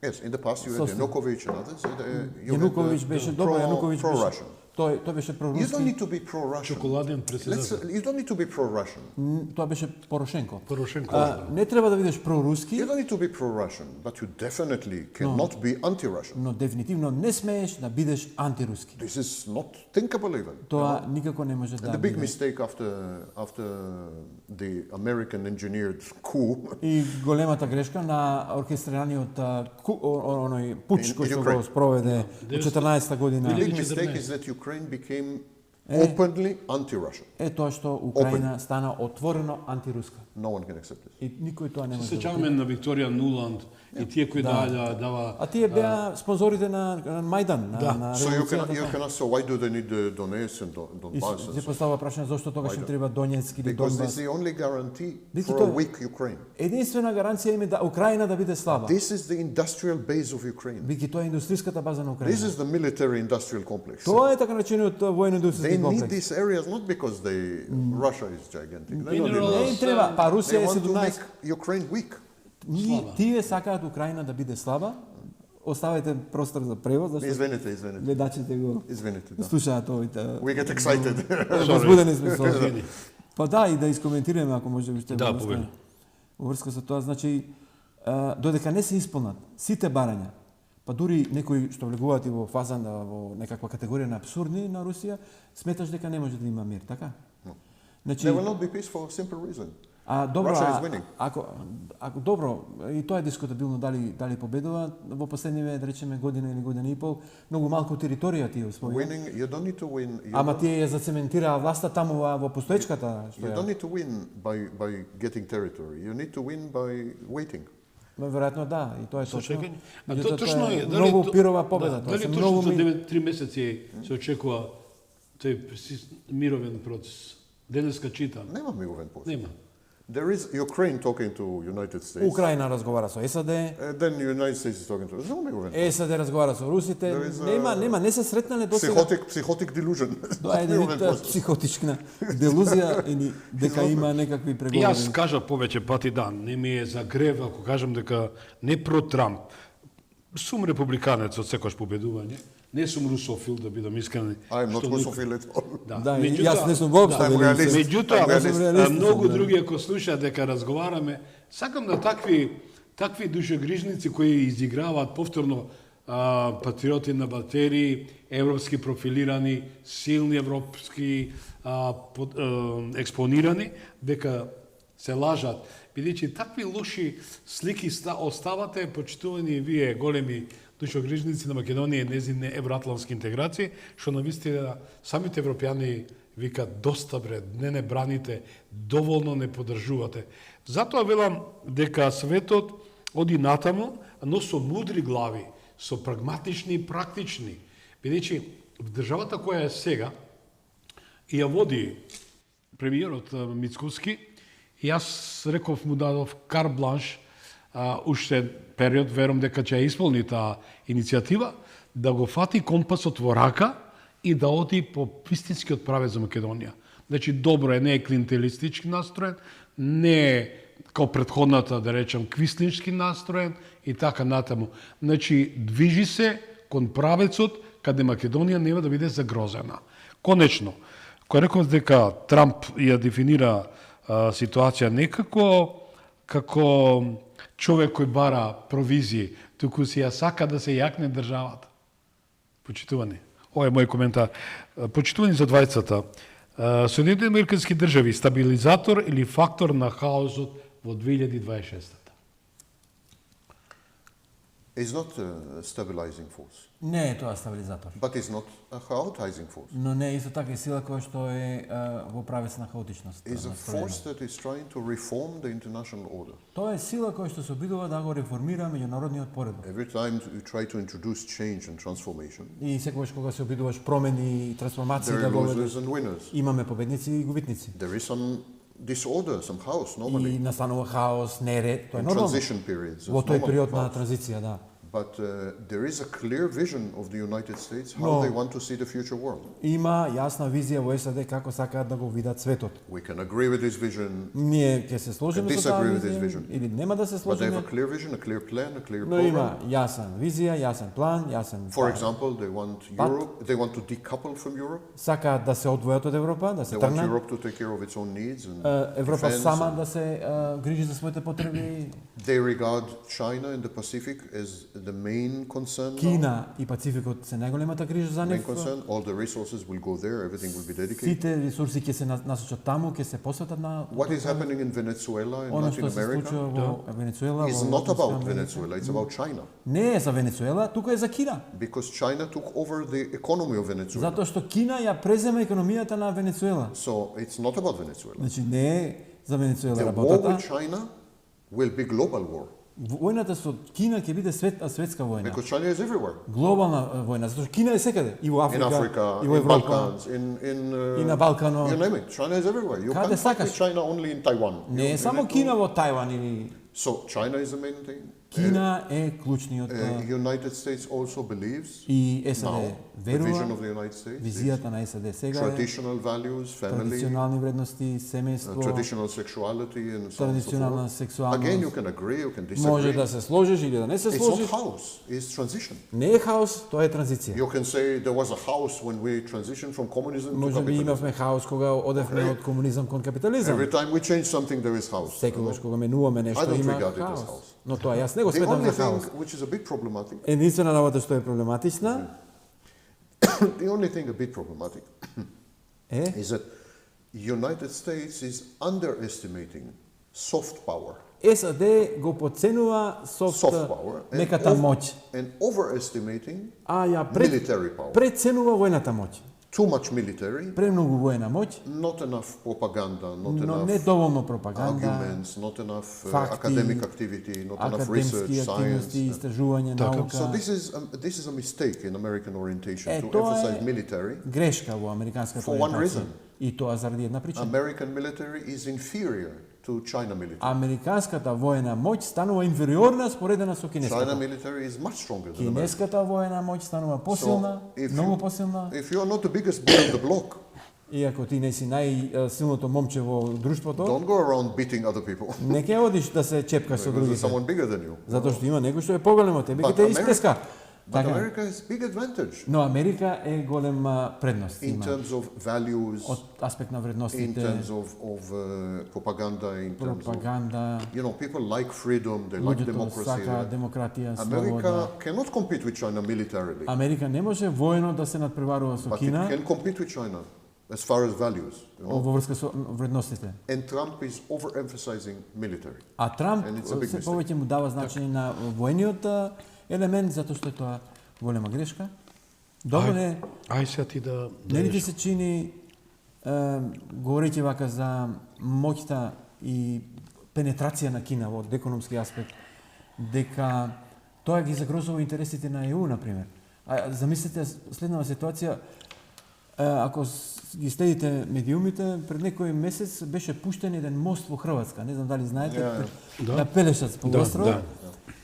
Yes, in the past you had Собствено. Yanukovych and others. You had Јануковиќ беше добро, Јануковиќ беше pro-Russian. тој беше You don't проруски. need to be pro-Russian. Чоколаден председател. You don't need to be pro-Russian. Тоа беше Порошенко. Порошенко. Не треба да бидеш проруски, You don't need to be pro-Russian, but you definitely cannot be anti-Russian. но дефинитивно не смееш да бидеш антируски. This is not thinkable even. Тоа никако не може да The big биде. mistake after the American engineered coup И големата грешка на оркестрираниот оној пуч In кој што Ukraine. го спроведе во 14 година. The big 2014. mistake is that Ukraine became openly anti-Russian. Е тоа што Украина стана отворено антируска. No one can accept this. И никој тоа не може да го Сеќаваме на Викторија Нуланд и тие кои дава А тие беа спонзорите на Мајдан, на So you револуцијата. can ask, so why do they need Donetsk and И Donbass? се поставува прашање зошто тогаш им треба Донецк или Because this is Донбас. the only guarantee Бидејќи for a тоа- weak Ukraine. Единствена гаранција им е да Украина да биде слаба. This is the industrial base of Ukraine. Бидејќи тоа е индустријската база на This Украина. is the military industrial complex. Тоа е така наречениот They војно-индустријски need комплекс. these areas not because Russia is gigantic. They don't need Mineral- Не that. им треба, па They Русија е want to 17. make Ukraine weak. Тие сакаат Украина да биде слаба. Оставете простор за превод, зашто Извинете. гледачите го Извинете, да. слушаат овите. We get excited. Возбудени сме со ова. Па да, и да искоментираме ако може уште Да, во врска- повели. во врска со тоа, значи додека не се исполнат сите барања, па дури некои што влегуваат и во фаза во некаква категорија на абсурдни на Русија, сметаш дека не може да има мир, така? Значи, There will not be peace for a simple reason. добро, Russia is winning. ако добро, и тоа е дискутабилно дали победува во последниве, да речеме, година или година и пол, многу малку територија тие освоија. Winning, you don't need to win. Ама тие ја зацементираа власта таму во постоечката што You don't ја. need to win by getting territory. You need to win by waiting. Веројатно да, и тоа е Со точно. чекање. А Меѓутоа, тоа точно е. многу пирова победа, тоа Дали се точно многу за 3 месеци се очекува тој мировен процес? Денеска читам. Нема мировен процес. Нема. There is Ukraine talking to United States. Украина разговара со САД, Then United States is talking to us. No mировен process. САД разговара со русите, There is нема, не се сретнале до сега. Psychotic delusion. Тоа е еден Мировен вид процес. психотична делузија или дека има некакви И преговори. јас кажа повеќе пати да, не ми е за грев ако кажам дека не про Трамп. Сум републиканец од секојаш победување. Не сум русофил, да бидам искрен. I am not што Russophil at all. Да, и јас не сум воопшто I'm велик. realist. Меѓутоа, I'm realist. многу други ако слушаат дека разговараме, сакам да такви душегрижници кои изиграваат повторно патриоти на батерии, европски профилирани, силни европски експонирани, дека се лажат. Бидејќи такви лоши слики оставате, почитувани вие големи душогрижници на Македонија и незине евроатлантски интеграции, што навистина самите европјани викат доста бре, не браните, доволно не поддржувате. Затоа велам дека светот оди натаму, но со мудри глави, со прагматични и практични. Бидејќи државата која е сега и ја води премиерот Мицкоски, и јас реков му дадов кар бланш, уште период, верувам дека ќе ја исполни таа иницијатива, да го фати компасот во рака и да оди по вистинскиот правец за Македонија. Значи, добро е, не е клиентелистички настроен, не е као претходната, да речем, квислински настроен и така натаму. Значи, движи се кон правецот каде Македонија нема да биде загрозена. Конечно, кој реков дека Трамп ја дефинира ситуација не како човек кој бара провизии, туку си ја сака да се јакне државата. Почитувани. Ова е мој коментар. Почитувани за двајцата. Соединетите американски држави, стабилизатор или фактор на хаосот во 2026-та? It's not a stabilizing force, Не е тоа стабилизатор. but it's not a chaotizing force. Но не е исто така и сила која што е во правец на хаотичност. It's a force that is trying to reform the international order. Тоа е сила која што се обидува да го реформира меѓународниот поредок. Every time you try to introduce change and transformation, И секогаш кога се обидуваш промени и трансформации there да are го losers ведеш, and winners. имаме победници и губитници. There is some disorder, some chaos И normally настанува хаос, неред, тоа е in нормално. transition periods. Во It's тој normal период на chaos. транзиција, да. But there is a clear vision of the United States how No. they want to see the future world. Има јасна визија во САД како сакаат да го видат светот. We can agree with this vision, Ние ќе се сложиме And со таа disagree with this визија vision. или нема да се but they have сложиме, a clear vision, a clear plan, a clear но има program. јасен визија, јасен план, јасен For example, they want Europe, they want to decouple from Europe. сакаат да се одвојат од Европа, да се They want тргнат. Europe to take care of its own needs and Европа defense сама and- да се грижи за своите потреби. They regard China and the Pacific as the main concern. now. Кина и Пацификот се најголемата грижа за Main нив. concern. All the resources will go there. Everything will be dedicated. Сите ресурси ќе се насочат таму, ќе се посветат на What is happening in Venezuela and Оно Latin што се случува America во Венецуела, is во not about Латинска Америка. Venezuela. It's about China Не е за Венецуела, тука е за Кина. because China took over the economy of Venezuela. Затоа што Кина ја презема економијата на Венецуела. So it's not about Venezuela. Значи не е за Венецуела The war работата. with China will be global war Војната со Кина ќе биде светска војна. because China is everywhere. Глобална војна, затоа што Кина е секаде, и во In Африка, Africa, и во in Европа. Balkans, И на Балканот. you name it. China is everywhere. You Каде can't fight сакаш. with China only in Taiwan. Не е You само need to- Кина во Тајван или So China is the main thing. Кина е клучниот United States also believes и now САД the vision верува of the United States is визијата на САД сега е traditional values, family, традиционални вредности, семејство, traditional sexuality, and so on and so традиционална forth. Again, you сексуалност. can agree, you can Може disagree. да се сложиш или да не се It's not сложиш. house, it's transition. Не е хаос, тоа е транзиција. You can say there was a house when we transitioned from communism to Може би capitalism. имавме хаос кога одевме од комунизам кон капитализам. Every time we change something, there is house. Секогаш кога менуваме I нешто don't има regard it as хаос. хаos. Но тоа јас не го The сметам only за хаос. thing which is a bit problematic, Единствена работа што е проблематична the only thing a bit problematic е is that United States is underestimating soft power. САД го подценува Soft power меката моќ, and overestimating а ја military power. преценува војната моќ. Too much military, Премногу војна моќ, not enough propaganda, not но enough не доволно пропаганда, arguments, not enough факти, academic activity, not enough research, академски активности, science. истражување, So наука. this is a mistake in American orientation to тоа emphasize е military. грешка во американската For one ориентација. reason. И тоа заради една причина. American military is inferior to China military. Американската војна моќ станува инфериорна споредена со China кинеската. military is much stronger than American. Кинеската војна моќ станува посилна, многу посилна. If you are not the biggest boy on the block, Иако ти не си најсилното момче во друштвото, don't go around beating other people не ќе одиш да се чепкаш со because there's другите. someone bigger than you. Затоа што има некој што е поголем од тебе, ќе But те America- исплеска. But Така. America has big advantage Но Америка е голема предност in има. terms of values, Од аспект на in вредностите, terms of propaganda, in terms of, пропаганда, people like freedom, they like луѓето democracy. сака демократија, America слобода. cannot compete with China militarily, Америка не може војно да се надпреварува со but it Кина can compete with China as far as values. во врска со вредностите. And Trump is overemphasizing military. А Трамп And it's a big се mistake. повеќе му дава значење на војниот елемент, затоа што е тоа голема грешка. Добро не, Ај сега ти да... не ли ти се чини, говорејќи вака за моќта и пенетрација на Кина во економски аспект, дека тоа ги загрозува интересите на ЕУ, например. А замислете следнава ситуација, ако ги следите медиумите, пред некој месец беше пуштен еден мост во Хрватска. Не знам дали знаете, на Пелешац полуостров. Да.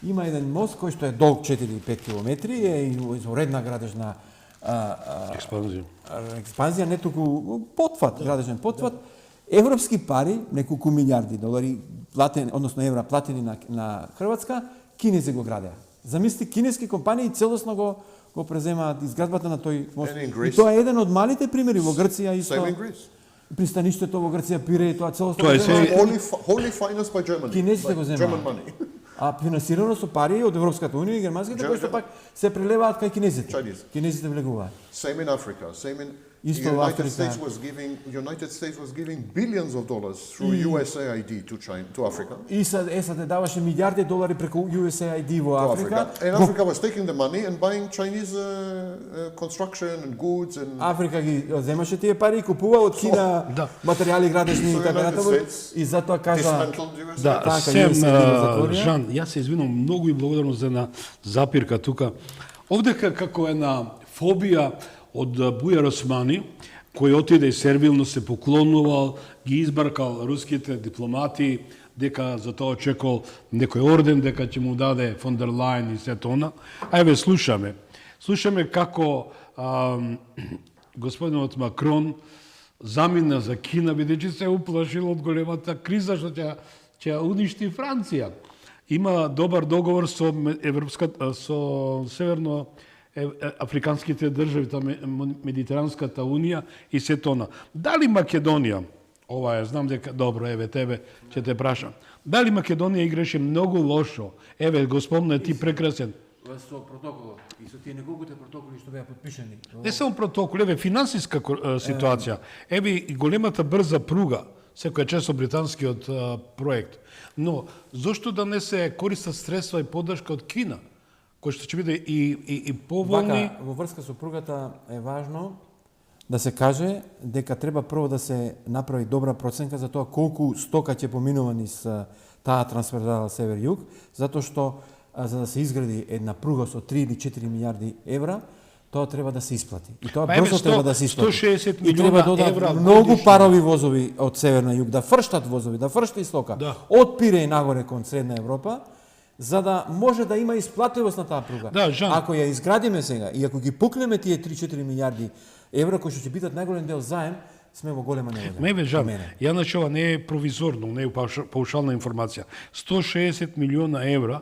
Има еден мост кој што е долг 4-5 километри, е изоредна градежна Експанзија. експанзија, не туку потфат, градежен потфат. Европски пари, неколку милиарди долари платени, односно евра платени на Хрватска, кинези го градеа. Замисли, кинески компании целосно го преземаат изградбата на тој мост. And in И Greece. тоа е еден од малите примери во Грција исто. Same in Greece. Пристаништето во Грција Пире, тоа целосно Тоа е го земаат. Wholly financed by Germany. Кинезите by го German земаат. money. А финансирано со пари од Европската унија и германските, кои што пак се прелеваат кај кинезите. Chinese. Кинезите влегуваат. Same in Africa. Same in Isto the во United Африка. United States was giving billions of dollars through USAID to China, to Africa. И САД даваше милиарди долари преку USAID во To Африка. Africa. And Africa was taking the money and buying Chinese construction and goods and Африка ги земаше тие пари и купува од Кина Да. материјали градежни и So така United натаму. States И затоа кажа dismantled USAID. Да, Така, Сем, ние се ги затворија. Жан, јас се извинувам многу и благодарно за една запирка тука. Овдека како една фобија од Бујар Османи, кој отиде и сервилно се поклонувал, ги избаркал руските дипломати, дека за тоа очекувал некој орден, дека ќе му даде фон дер Лајен и се тоа. А еве слушаме. Слушаме како господинот Макрон замина за Кина, бидејќи се уплашил од големата криза што ќе уништи Франција. Има добар договор со со северно африканските држави, Медитеранската унија и се тона. Дали Македонија, ова е, знам дека, добро, еве тебе, ќе те прашам. Дали Македонија играше многу лошо? Еве, го спомна ти прекрасен. со протоколот и со тие неколкуте протоколи што беа подпишани. Не само протокол, еве, финансиска ситуација. Еве и големата брза пруга, секоја чест со британскиот проект. Но, зошто да не се користат средства и поддршка од Кина, кој што ќе биде и поволни? Вака, во врска со пругата е важно да се каже дека треба прво да се направи добра проценка за тоа колку стока ќе поминува низ таа трансферзала север-југ, затоа што за да се изгради една пруга со 3 или 4 милиарди евра, тоа треба да се исплати. И тоа Па еве, брзо треба да се исплати. 160 И треба милиона евра додат многу годишно. парови возови од север на југ, да фрштат возови, да фршта и стока. Да. Од Пиреј нагоре кон Средна Европа, за да може да има исплатливост на таа пруга. Да, Жан. Ако ја изградиме сега и ако ги пукнеме тие 3-4 милиарди евра кои што ќе бидат најголем дел заем, сме во голема неволја. Меве Жан, По мене. ја значи ова не е провизорно, не е паушална информација. 160 милиона евра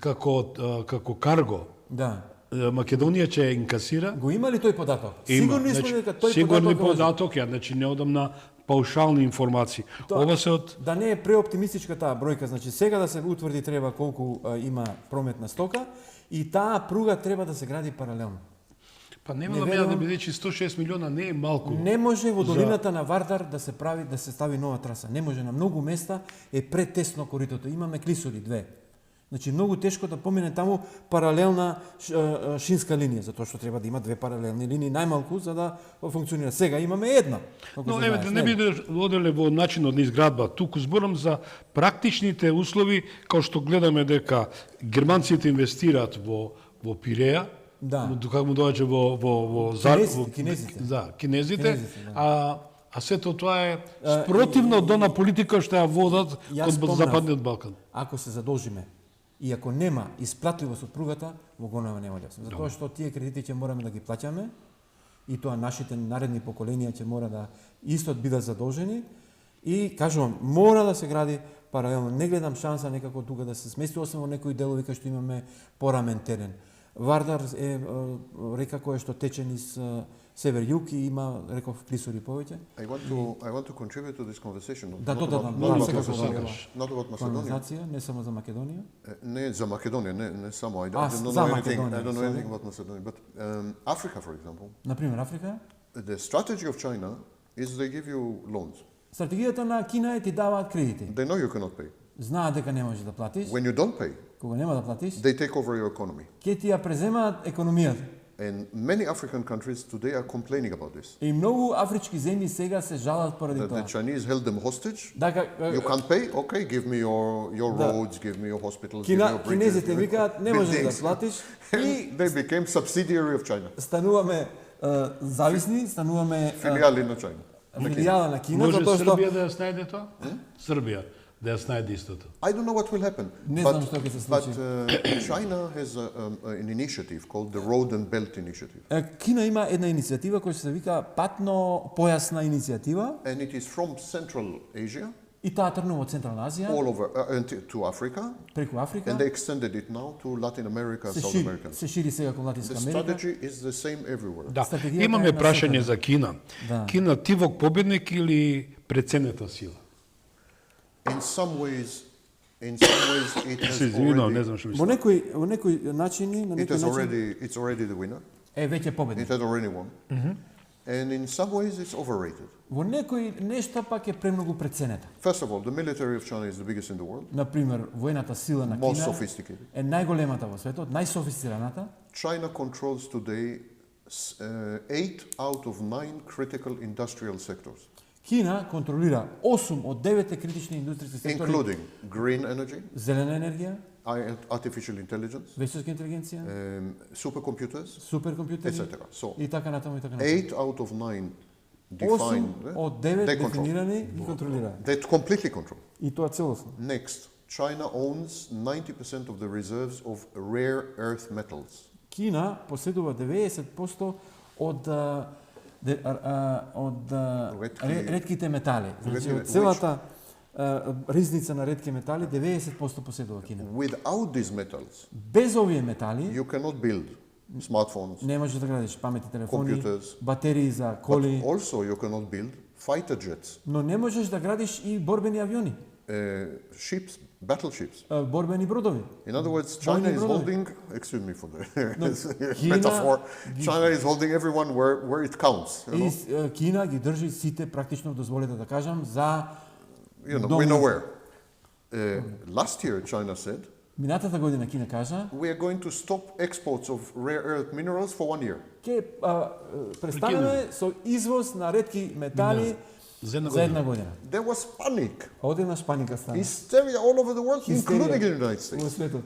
како карго Да. Македонија ќе инкасира. Го има ли тој податок? Има, Сигурни сме значи, дека тој сигурни податок важи. податок, ја значи не одам на паушални информации. Ова се од Да не е преоптимистичка таа бројка, значи сега да се утврди треба колку има промет на стока и таа пруга треба да се гради паралелно. па нема Не да верувам. да бидејќи 106 милиона не е малку. Не може во долината на Вардар да се прави, да се стави нова траса. Не може, на многу места е претесно коритото. Имаме клисури, 2. Значи многу тешко да помине таму паралелна шинска линија, затоа што треба да има 2 паралелни линии најмалку за да функционира. Сега имаме една. како Но се еве знаеш, да не биде оделе во начинот на изградба, туку зборам за практичните услови, као што гледаме дека германците инвестираат во Пиреја, Да. Кога му доаѓа во Кинезите. Да, кинезите, Кинезите, да. а сето тоа е спротивно од она политика што ја водат Јас кон спомнав, Западниот Балкан. Ако се задолжиме и ако нема исплатливост од пругата, во голема неволја сме. Затоа што тие кредити ќе мораме да ги плаќаме и тоа нашите наредни поколенија ќе мора да исто бидат задолжени и кажувам, мора да се гради паралелно. Не гледам шанса некако тука да се смести, освен во некои делови кај што имаме порамен терен. Вардар е река која што тече низ север-југ и има, реков, присури повеќе. I want to contribute to this conversation. Да, not додадам, about- да, not about секако Macedonia. Not about Macedonia. Колонизација, не само за Македонија. Не за Македонија, не само. I А, don't know за anything. Македонија, I don't know sorry. anything about Macedonia. But Africa, for example, Например, Африка. the strategy of China is they give you loans. Стратегијата на Кина е ти даваат кредити. They know you cannot pay. Знаат дека не можеш да платиш. When you don't pay, Кога нема да платиш, they take over your economy. ќе ти ја преземаат економијата. And many African countries today are complaining about this. И многу афрички земји сега се жалат поради That the тоа. Chinese held them hostage. Дека You can't pay? Okay, give me your Да. roads, give me your hospitals, give me your bridges. Кинезите викаат не можеш да buildings." платиш And и they became subsidiary of China. стануваме зависни, стануваме Филиали на China. филијала на Кина, Може затоа што Србија да ја снајде тоа? Србија да ја снајде истото. I don't know what will happen. Не but, знам што ќе се but случи. China has an initiative called the Road and Belt Initiative. Kina има една иницијатива која се вика патно појасна иницијатива And it is from Central Asia и таа тргнува од Централна Азија all over to Africa. преку Африка. And they extended it now to Latin America, се South шири, America. се шири сега кон The Латинска Америка. strategy is the same everywhere. Да. Стратегијата Имаме е на прашање секаде. за Кина. Да. Кина тивок победник или преценета сила? In some ways it Се has извинувам, не already, знам што Во мислам. некои начини, на it некој has начин it's already the winner. е веќе It победник. has already won. And in some ways it's overrated. Во некои нешта пак е премногу преценета. First of all, the military of China is the biggest in the world, Например, воената сила на most Кина sophisticated. е најголемата во светот, најсофистираната. China controls today 8 out of 9 critical industrial sectors, Кина контролира 8 од 9 критични индустријски сектори, including green energy, зелена енергија, artificial intelligence, вештинска интелигенција, supercomputers, суперкомпјутери etc. So, и така натаму и така натаму. 8 out of 9 8 defined, од 9 they control. дефинирани и контролираат. They completely control. И тоа целосно. Next, China owns 90% of the reserves of rare earth metals. Кина поседува 90% од ретките метали. Значи, од целата ризница на ретки метали, 90% поседува Кина. Without these metals, Без овие метали you cannot build smartphones. не можеш да градиш паметни телефони, Computers. батерии за But коли, also you cannot build fighter jets, но не можеш да градиш и борбени авиони, ships, battleships. борбени бродови. In other words, China is brother. holding, excuse me for the China- metaphor, China is holding everyone where it counts. You know, И Кина ги држи сите практично, дозволете да кажам, за we know домни. where. Last year, China said, Минатата година Кина кажа, we are going to stop exports of rare earth minerals for 1 year. ќе престанеме со извоз на ретки метали За една за една година. There was panic, Одеднаш паника стана. hysteria all over the world, including in the United во States. светот,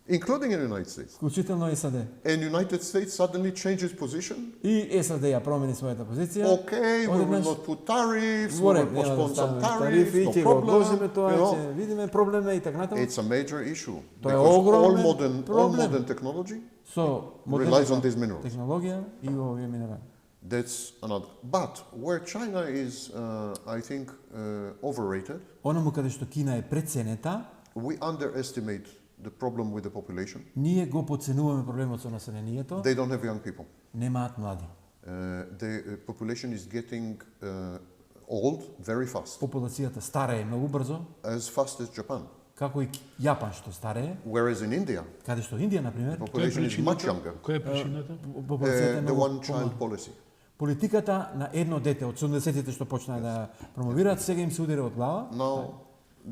Including in the United States. вклучително и САД. And United States suddenly changed its position. И САД ја промени својата позиција. Okay, we will Одеднаш, not put tariffs, we Зборе, will нема да postpone some ставиме tariffs, тарифи, no ќе го одложиме problem. тоа, You know, ќе видиме проблеме и така натаму. it's a major issue. Тоа е Because all огромен all проблем. modern technology Со relies on модерната these minerals. технологија и овие минерали. That's another. But where China is, I think, overrated, Онаму каде што Кина е преценета, we underestimate the problem with the population. ние го подценуваме проблемот со населението, They don't have young people. немаат млади. The population is getting old very fast, Популацијата старее многу брзо, as fast as Japan. како и Јапан што старее, Whereas in India, каде што Индија, например, population is much younger. Која е причината? популацијата е The многу one-child policy. Политиката на едно дете од 70-тите што почнаа да промовираат, сега им се удира од глава Now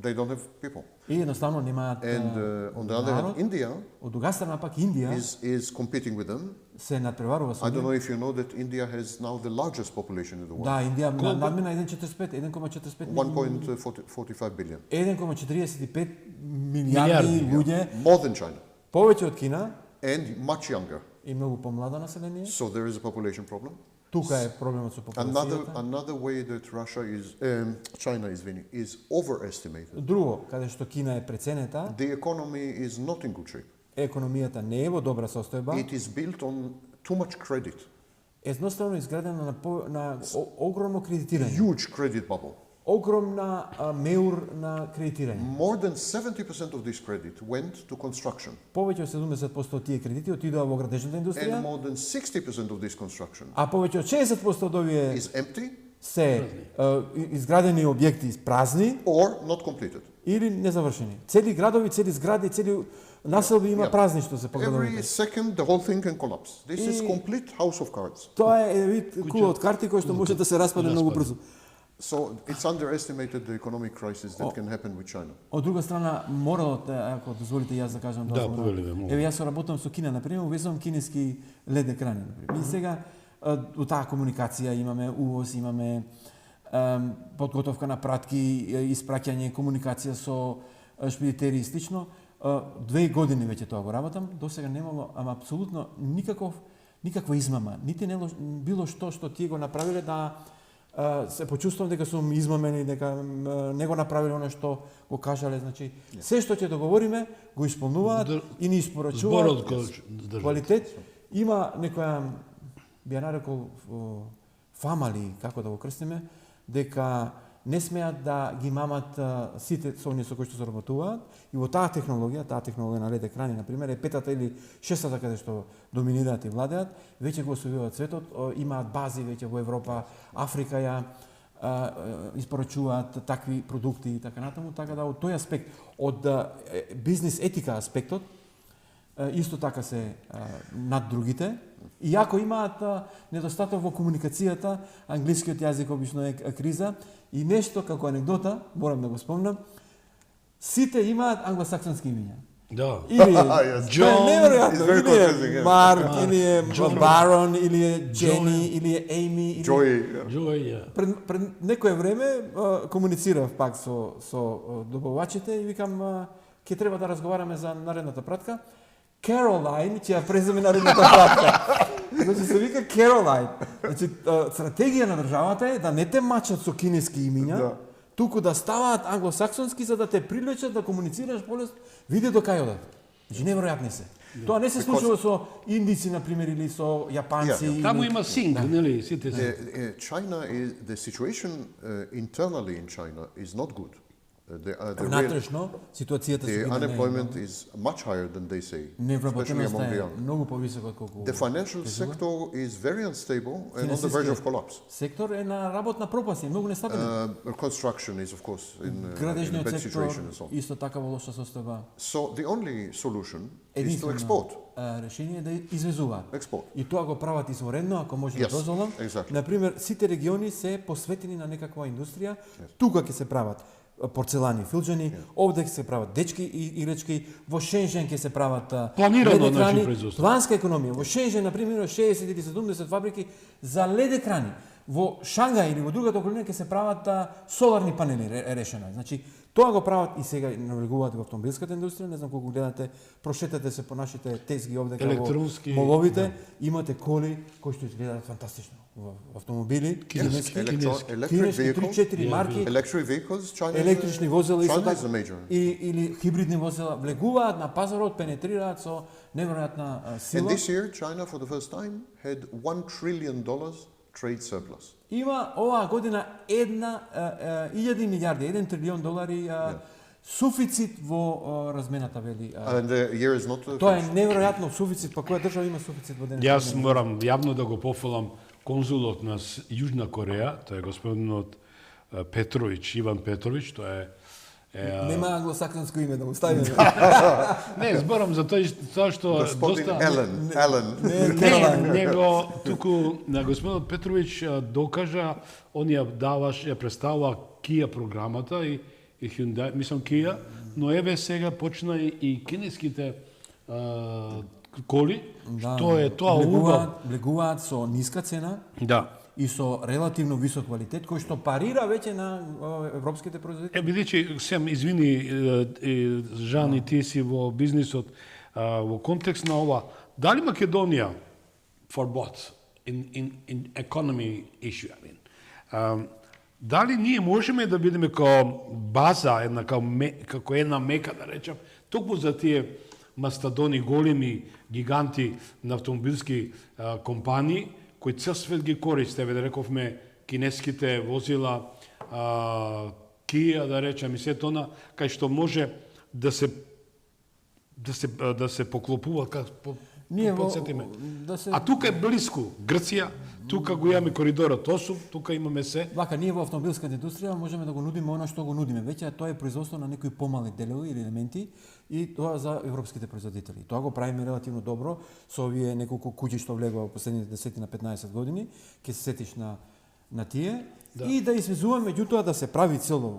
they don't have people. и едноставно немаат And on the other hand, народ. India Од друга страна пак Индија is competing with them. се надпреварува со I don't нив. know if you know that India has now the largest population in the world. Да, Индија надмина 1,45 милиони. 1.45 billion. 1,45 Милиарди, милиарди луѓе, More than China. повеќе од Кина And much younger. и многу помладо население. So there is a population problem. Тука е проблемот со популацијата. Another way that China is overestimated. Друго, каде што Кина е преценета, The economy is not in good shape. економијата не е во добра состојба, It is built on too much credit. едноставно изградена на огромно кредитирање. Huge credit bubble. огромна меур на кредитирање. More than 70% of this credit went to construction. Повеќе од 70% од тие кредити отидоа во градежната индустрија, And more than 60% of this construction а повеќе од 60% од овие is empty се изградени објекти празни or not completed. или незавршени. Цели градови, цели згради, цели населби има празни што се Every погадуваат. second, the whole thing can collapse. This is complete house of cards. Тоа е вид кула од карти кој што може да се распадне многу брзо. So it's underestimated the economic crisis that can happen with China. Од друга страна, моралот, ако дозволите јас да кажам Да, повелиме, могу. Еве јас работам со Кина, например, увезувам кинески лед екрани, например. И сега од таа комуникација имаме увоз, имаме подготовка на пратки, испраќање, комуникација со шпедитери и слично. 2 години веќе тоа го работам, до сега немало, ама апсолутно никаква измама, нити не било што тие го направиле да се почувствувам дека сум измамен и дека не го направиле она што го кажале, значи се што ќе договориме го исполнуваат и ни испорачуваат квалитет. Има некоја би ја нарекол фама ли, како да го крстиме, дека не смеат да ги мамат сите со оние со кои што заработуваат и во таа технологија на лед екрани, например, е 5-та или 6-та каде што доминираат и владеат, веќе го освојуваат светот, имаат бази веќе во Европа, Африка ја испорачуваат такви продукти и така натаму, така да од тој аспект, од бизнес етика аспектот, исто така се над другите. Иако имаат недостаток во комуникацијата, англискиот јазик обично е криза, и нешто како анегдота, морам да го спомнам, сите имаат англосаксонски имиња. Да. Или John, неверојатно, или е Марк, или е Барон, или е Джени, или е Ейми, Joy. Joy, Пред некое време комуницирав пак со добавачите и викам ќе треба да разговараме за наредната пратка. Керолайн ќе ја преземе наредната пратка. Значи се вика Керолайн. Значи стратегија на државата е да не те мачат со кинески имиња, туку да ставаат англосаксонски за да те привлечат да комуницираш полесно, види до кај одат. Значи неверојатни се. Тоа не се случува со индици на пример или со јапанци. Таму има синк, нели, сите се. China is the situation internally in China is not good. Внатрешно ситуацијата The unemployment is much higher than they say, especially невработеността among the е young. многу повисока отколку The financial sector is very unstable and on the verge of collapse. Сектор е на работна пропаст, е многу нестабилен. Construction is of course in a Градежниот bad сектор situation and so on. исто така во лоша состојба. So the only solution is to Единствено export. решение е да извезуваат. Export. И тоа го прават изворедно, ако може да Yes, дозволам. exactly. Например, сите региони се посветени на некаква индустрија. Тука ќе се прават порцелани, филџани, овде ќе се прават дечки и играчки, во Шенжен ќе се прават Планирано, лед екрани, значи, производство. планска економија. Во Шенжен, например, 60 или 70 фабрики за лед екрани. Во Шангај или во другата околина ќе се прават соларни панели решено. Значи, тоа го прават и сега навлегуваат во автомобилската индустрија, не знам колку гледате, прошетате се по нашите тезги овде Електронски, во моловите, имате коли кои што изгледаат фантастично. Во автомобили, кинески, Electric кинески vehicles, 3-4 марки, electric vehicles, China електрични возила исто China is така, a major. или хибридни возила, влегуваат на пазарот, пенетрираат со неверојатна And сила. this year, China for the first time had $1 trillion trade surplus. Има оваа година 1 милијарди, 1 трилион долари суфицит во размената, вели. And the year is not Тоа е finished. неверојатно суфицит, па која држава има суфицит во денес? Јас морам јавно да го пофалам конзулот на Јужна Кореја, тоа е господинот Петрович, Иван Петрович, тоа е Нема англосаксонско име да му ставиме. не, зборам за тоа што Господин доста Ellen. не, него туку на господинот Петрович докажа, он ја даваш, ја представува Kia програмата и Hyundai, мислам Kia, но еве сега почна и кинеските коли, што е тоа убаво. Влегуваат со ниска цена Да. и со релативно висок квалитет, кој што парира веќе на европските производители. Бидејќи сем извини Жан и ти си во бизнисот, во контекст на ова, дали Македонија for both in economy issue, I mean, дали ние можеме да бидеме како база, како една мека, да речам, токму за тие мастадони, големи гиганти на автомобилски компании, кои цел свет ги користи, да рековме кинеските возила, Кија, да речем, и сето она, кај што може да се поклопуваат, подсетиме. А тука е блиску, Грција, тука го имаме коридорот 8, тука имаме се. Вака, ние во автомобилската индустрија можеме да го нудиме она што го нудиме. Веќе тоа е производство на некои помали делови или елементи и тоа за европските производители. Тоа го правиме релативно добро со овие неколку куќи што влегува во последните 10 на 15 години. Ќе се сетиш на тие. Да. И да извезуваме, меѓутоа да се прави цело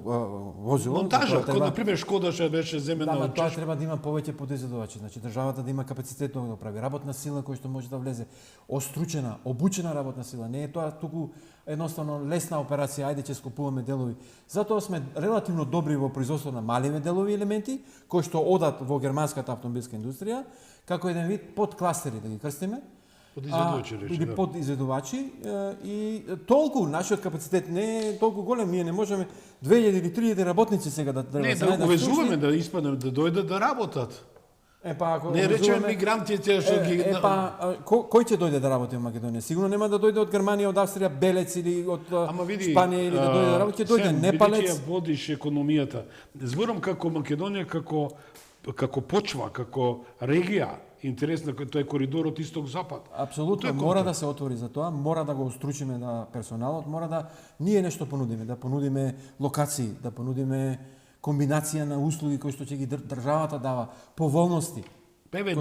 возило. Монтажа, како на пример Шкода што беше земена од тоа треба да има повеќе подизедувачи, значи државата да има капацитет да го прави, работна сила која што може да влезе, остручена, обучена работна сила. Не е тоа туку едноставно лесна операција, ајде ќе скупуваме делови. Затоа сме релативно добри во производство на маливи делови елементи кои што одат во германската автомобилска индустрија, како еден вид подкластери да ги крстиме. Подизедувачи и толку нашиот капацитет не е толку голем, ние не можеме 2000 или 3000 работници сега да не да увезуваме да испаднат да дојдат да работат. Ако не речеме мигрантите што ги кој ќе дојде да работи во Македонија? Сигурно нема да дојде од Германија, од Австрија, Белец или од Шпанија или да дојде да работи, ќе дојде Непалец. Ќе водиш економијата. Зборам како Македонија како почва, како регија. Интересно, тој е коридорот исток-запад. Апсолутно, мора да се отвори за тоа, мора да го устручиме на персоналот, мора да ние нешто понудиме, да понудиме локации, да понудиме комбинација на услуги кои што ќе ги државата дава, поволности.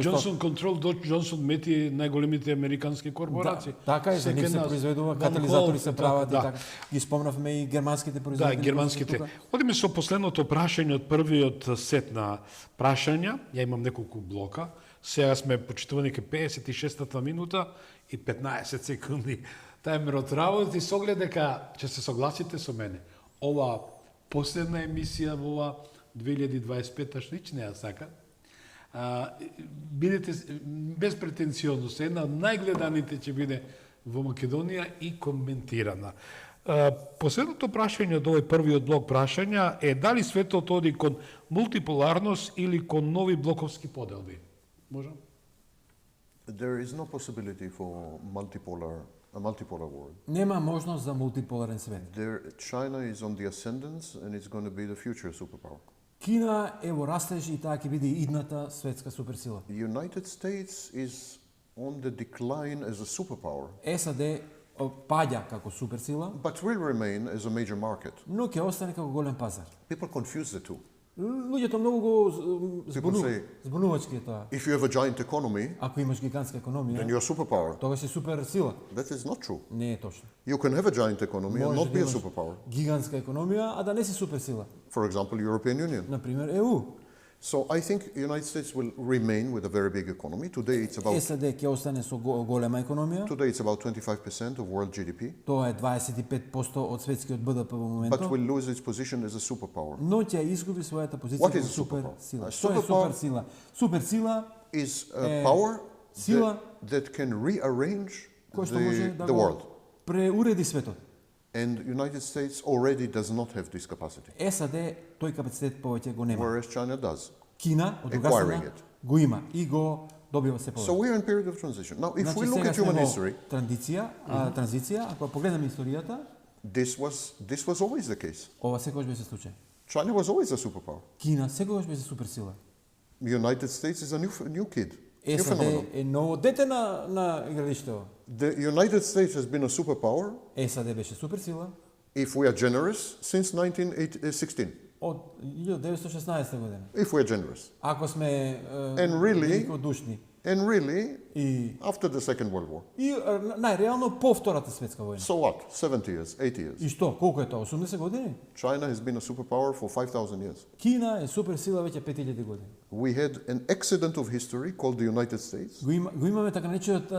Джонсон Контрол, Джонсон Мети најголемите американски корпорации. Така е, за нив се произведува, катализатори се прават и така. Ги спомнавме и германските производители. Да, германските. Одиме со последното прашање од првиот сет на прашања. Ја имам неколку блока. Сега сме почитувани ке 56-та минута и 15 секунди. Тајмерот работи, со оглед дека ќе се согласите со мене. Ова последна емисија во ова 2025-та што не ја сака. Бидете без претенциозност, една од најгледаните ќе биде во Македонија и коментирана. Последното прашање од овој првиот блок прашања е дали светот оди кон мултиполарност или кон нови блоковски поделби? Можам? There is no possibility for a multipolar world. Нема можност за мултиполарен свет. China is on the ascendance and it's going to be the future superpower. Кина е во растеж и таа ќе биде идната светска суперсила. The United States is on the decline as a superpower. САД паѓа како суперсила, but will remain as a major market. Но ќе остане како голем пазар. People confuse the two. Луѓето многу го збунувачки е тоа. If you have a giant economy, ако имаш гигантска економија, then you are superpower. Тогаш си суперсила. That is not true. Не е точно. You can have a giant economy and not be a superpower. Гигантска економија, а да не си суперсила. For example, European Union. Например, ЕУ. So I think the United States will remain with a very big economy. Today it's about САД ќе остане со голема економија. Today it's about 25% of world GDP. Тоа е 25% од светскиот БДП во моментот. But will lose its position as a superpower. Но ќе изгуби својата позиција како суперсила. Што е суперсила? Суперсила is a power сила that can rearrange the world. Преуреди светот. And the United States already does not have this capacity. САД тој капацитет повеќе го нема. Whereas China does. Кина од друга страна го има и го добива се повеќе. So we are in period of transition. Now if we look at human history, транзиција, ако погледнеме историјата, this was always the case. Ова секогаш беше случај. China was always a superpower. Кина секогаш беше суперсила. The United States is a new kid. САД е ново дете на игралиштето. The United States has been a superpower. САД беше суперсила. If we are generous, since 1916. Од 1916 година. If we are generous. Ако сме великодушни. And really, after the Second World War. И најреално по Втората светска војна. So what? 70 years, 80 years. И што? Колку е тоа? 80 години? China has been a superpower for 5,000 years. Кина е суперсила веќе 5000 години. We had an accident of history called the United States. Го имаме така наречениот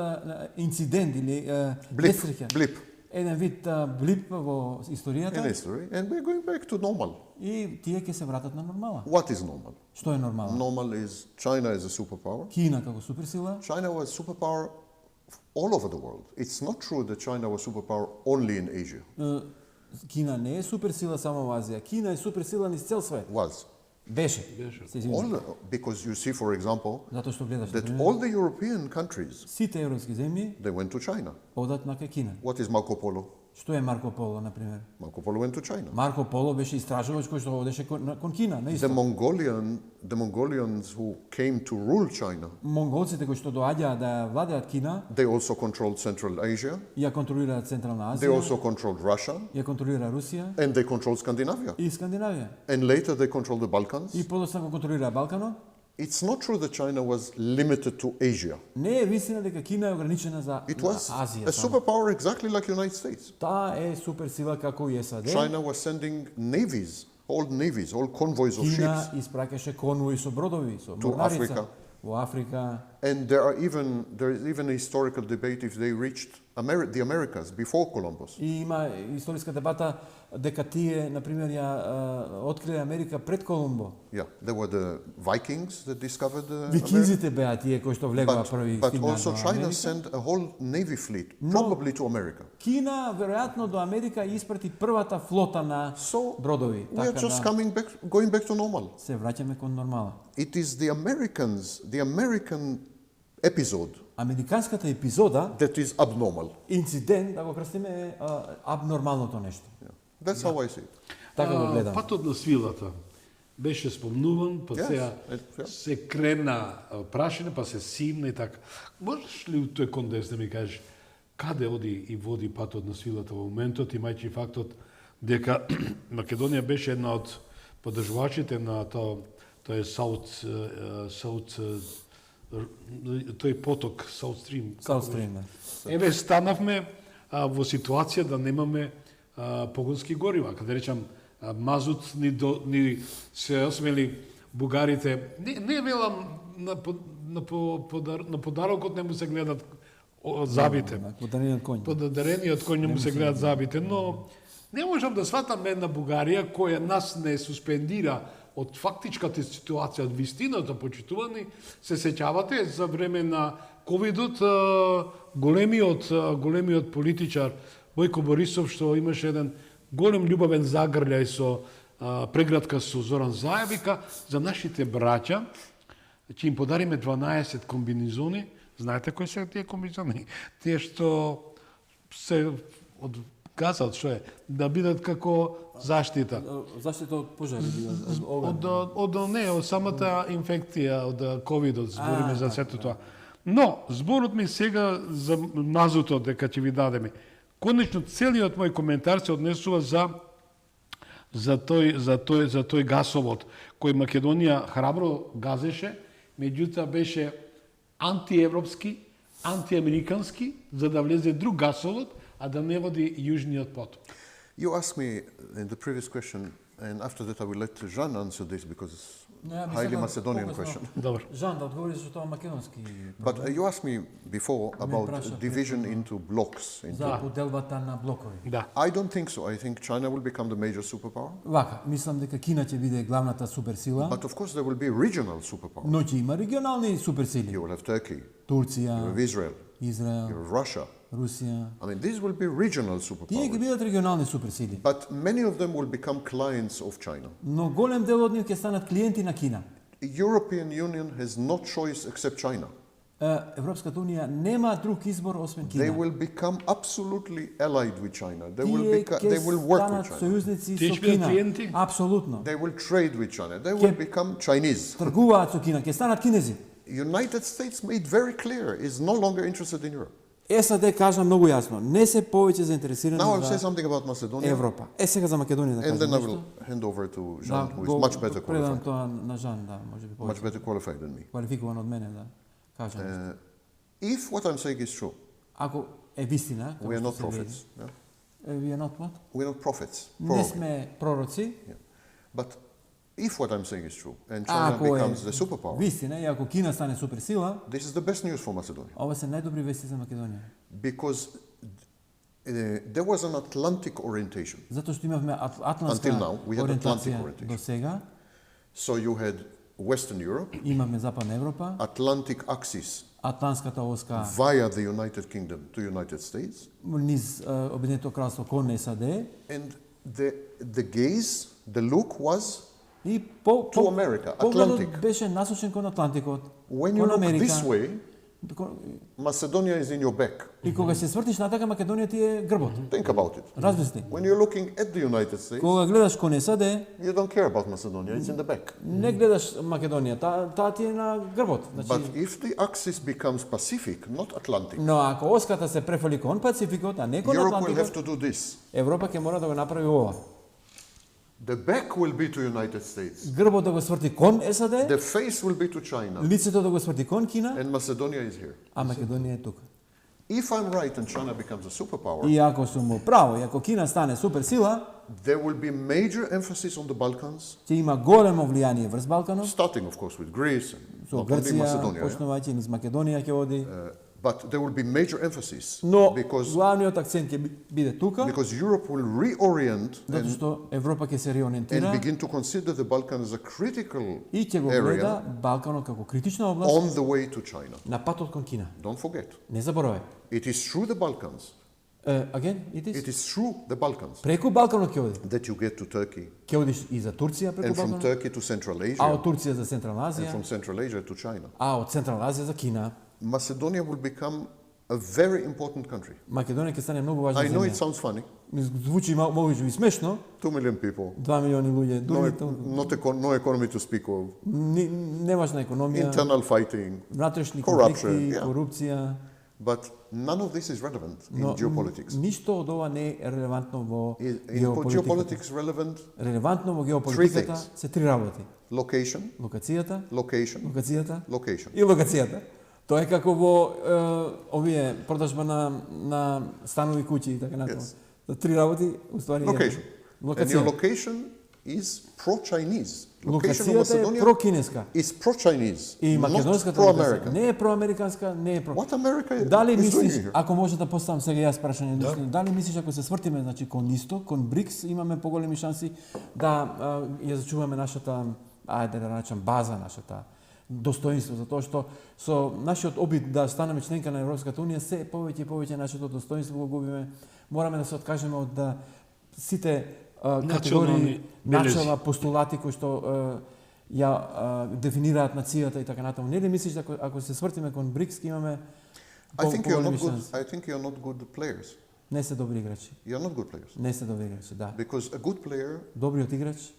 инцидент или blip. Еден вид блип во историјата. In history, and we're going back to normal. И тие ќе се вратат на нормала. What is normal? Што е нормално? Normal is China is a superpower. Кина како суперсила. China was superpower all over the world. It's not true that China was superpower only in Asia. Кина не е суперсила само во Азија. Кина е суперсила низ цел свет. Was. Беше. Because you see, for example, that all the European countries, сите европски земји, they went to China. одат на Кина. What is Marco Polo? Што е Марко Поло, на пример? Marco Polo went to China. Марко Поло беше истражувач кој што одеше кон Кина, на The исто. Mongolians who came to rule China, Монголците кои што доаѓаа да владеат Кина, they also controlled Central Asia, ја контролираат Централна they Азија, also controlled Russia, ја контролира Русија and they controlled Scandinavia. и Скандинавија. And later they controlled the Balkans. И подоцна го контролира Балканот. It's not true that China was limited to Asia. Не е вистина дека Кина е ограничена за It was Азија. a само. superpower exactly like United States. Таа е суперсила како и САД. China was sending navies, whole convoys of Кина ships. испраќаше конвои со бродови, со To морнарица Africa. во Африка. And there is even a historical debate if they reached the Americas before Columbus. И има историска дебата дека тие, на пример, ја откриле Америка пред Колумбо. Yeah, there were the Vikings that discovered America. Викинзите беа тие кои што влегоа први But стигнаа also до China Америка. sent a whole navy fleet, probably to America. Кина веројатно до Америка испрати првата флота на So бродови. we are Така just да going back to normal. се враќаме кон нормала. It is the American episode Американската епизода, that is abnormal. инцидент, да го крстиме, е абнормалното нешто. Yeah. That's how I see it. Така го гледам. Патот на свилата беше спомнуван, па Yes, сега yeah. се крена прашање, па се симна и така. Можеш ли у тој контекст да ми кажеш каде оди и води патот на свилата во моментот, имајќи фактот дека Македонија беше една од поддржувачите на тој тој поток South Stream. Саутстрим. Еве станавме во ситуација да немаме погонски горива, каде речам мазут ни се осмели бугарите. Не велам на подарокот не му се гледат забите. Подарениот коњ. Подарениот кој не му се гледат забите, но не можам да сватам една Бугарија која нас не суспендира од фактичката ситуација, од вистината, почитувани, се сеќавате за време на ковидот, големиот политичар Бојко Борисов, што имаше еден голем љубовен загрљај со преградка со Зоран Заев, вика за нашите браќа ќе им подариме 12 комбинизони. Знаете кои се тие комбинизони? Тие што се од газат, што е, да бидат како заштита. Заштита од пожари. Од самата инфекција, од ковидот, збориме за сето тоа. Но, зборот ми сега за мазутот, дека ќе ви дадеме. Конечно, целиот мој коментар се однесува за тој гасовод, кој Македонија храбро газеше, меѓутоа беше антиевропски, антиамерикански, за да влезе друг гасовод, а да не води Јужниот поток. You asked me in the previous question, and after that I will let Jean answer this because it's a highly Macedonian question. Добро. Жан, да одговори за тоа македонски. But you asked me before about прашав division into blocks. За поделбата на блокови. Да. I don't think so. I think China will become the major superpower. Вака, мислам дека Кина ќе биде главната суперсила, But of course there will be regional superpowers. но ќе има регионални суперсили. You will have Turkey, you Турција, have Israel, Израел, you have Russia. Русија. I mean, these will be regional Тие ќе superpowers. бидат регионални суперсили. But many of them will become clients of China. Но голем дел од нив ќе станат клиенти на Кина. European Union has no choice except China. Европската унија нема друг избор освен They Кина. will become absolutely allied with China. They Тие will work станат with China. сојузници Тие со ќе бидат Кина. клиенти? Апсолутно. They will trade with China. They will become Chinese. Тргуваат со Кина, ќе станат кинези. United States made very clear is no longer interested in Europe. САД кажа многу јасно, не се повеќе заинтересирани Now I'll say за something about Macedonia, Европа. Сега за Македонија да and then кажам I нешто. will hand over to Да, Jean, who is го much better предам qualified. тоа на Жан, да, можеби Much повеќе better qualified than me. квалификуван од мене да кажам. If what I'm saying is true, Ако е вистина, we are како not што се prophets. Yeah? we are not what? We are not prophets. Не Probably. сме пророци. Yeah. But if what I'm saying is true, and China Ако е becomes the superpower, вистина и ако Кина стане суперсила, this is the best news for Macedonia. ова се најдобри вести за Македонија. Because there was an Atlantic orientation. Затоа што имавме атлантска Until now, we had Atlantic ориентација orientation. до сега, So you had Western Europe, имавме Западна Европа, Atlantic axis Атлантската оска via the United Kingdom to United States, низ Обединетото кралство кон САД and the gaze, the look was и to America, погледот Atlantic. беше насочен кон Атлантикот, When you кон look Америка. this way, Macedonia is in your back. И кога се свртиш натака, Македонија ти е грбот. Think about it. Размисли. When you're looking at the United States, Кога гледаш кон САД, you don't care about Macedonia, it's in the back. не гледаш Македонија, таа ти е на грбот. But Значи, if the axis becomes Pacific, not Atlantic, но ако оската се префали кон Пацификот, а не кон Europe will have Атлантикот, to do this. Европа ќе мора да го направи ова. The back will be to United States. Грбот да го сврти кон САД, The face will be to China. лицето да го сврти кон Кина, And Macedonia is here. а Македонија е тука. If I'm right and China becomes a superpower, И ако сум во право, и ако Кина стане суперсила, there will be major emphasis on the Balkans, ќе има големо влијание врз Балканот, starting of course with Greece and со not only Грција, Macedonia. почнувајќи низ Македонија ќе оди. But there will be major emphasis Но because главниот акцент ќе биде тука, Europe will reorient затоа што Европа ќе се and реориентира begin to consider the Balkan as a critical и ќе го area гледа Балканот како критична област on the way to China. на патот кон Кина. Don't forget, Не заборавај. it is through the Balkans, Again, it it is. is through the Balkans Преку Балканот ќе оди. that you get to Turkey, Ќе одиш и за Турција преку and from Балканот, Turkey to Central а Asia, од Турција за Централна and Азија, from Central Asia to China. а од Централна Азија за Кина. Macedonia will become a very important country. Македонија ќе стане многу важна I know it земја. sounds funny, Звучи можеби смешно, 2 million people, 2 милиони луѓе, no economy to speak of, немашна економија, internal fighting, внатрешни corruption, конфликти, yeah. корупција, but none of this is relevant in но geopolitics. ништо од ова не е релевантно во In геополитиката. geopolitics, relevant Релевантно во Three геополитиката things. се три работи. location, Локацијата, location, локацијата location. и локацијата. Тоа е како во овие продажба на станови, куќи и така натаму. Yes. За три работи, уствари Location. And your Локација. location is pro-Chinese. Location of Локацијата е Macedonia прокинеска. is pro-Chinese, И not македонската локација pro-American. не е проамериканска, не е про. What America Дали is doing мислиш, here? ако може да поставам сега јас прашање, дали мислиш ако се свртиме значи кон исток, кон БРИКС, имаме поголеми шанси да ја зачуваме нашата, ајде да речам, база, нашата достоинство, затоа што со нашиот обид да станеме членка на Европската унија се повеќе и повеќе нашето достоинство го губиме. Мораме да се откажеме од сите категории, белези. начала, постулати кои што ја дефинираат нацијата и така натаму. Не ли мислиш дека ако се свртиме кон БРИКС ќе имаме I think you're поголеми not good. шанси? I think you're not good players. Не се добри играчи. You're not good players Не се добри играчи, да. because a good player Добриот играч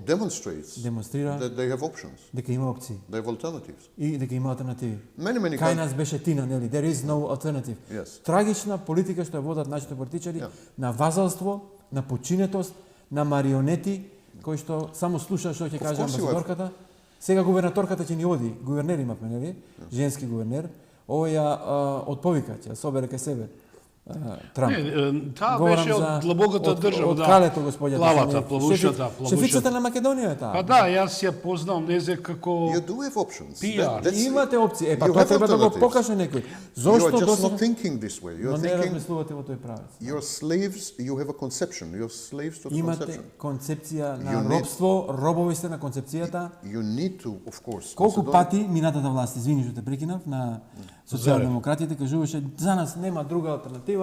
demonstrates демонстрира that they have options, дека има опции they have alternatives. и дека има алтернативи. Many Кај countries. нас беше Тина, нели? There is no alternative. Yes. Трагична политика што ја водат нашите политичари Yeah. на вазалство, на подчинетост, на марионети кои што само слушаат што ќе каже course you have. амбасадорката. Сега губернаторката ќе ни оди, гувернер имавме, нели? Женски гувернер. Овој ја отповика, ќе ја собере кај себе. Трамп. Не, таа Говорам беше за- од длабоката држава, од да. калето, господјата. Плавата, Шефи- плавушата, Шефицата на Македонија е таа. Па да, јас ја познавам незе како You do have options. PR. That's- Имате опции. Па You тоа have треба да го alternatives. покаже некој. You Зошто are just досега not thinking this way. но You're не thinking размислувате во тој правец? you're slaves. You have a conception. You're slaves to the Имате conception. концепција на You need- робство, робови сте на концепцијата. You need to, of course. Колку Macedonia- пати минатата власт, извини што те прекинав, на социјалдемократите кажуваше за нас нема друга алтернатива,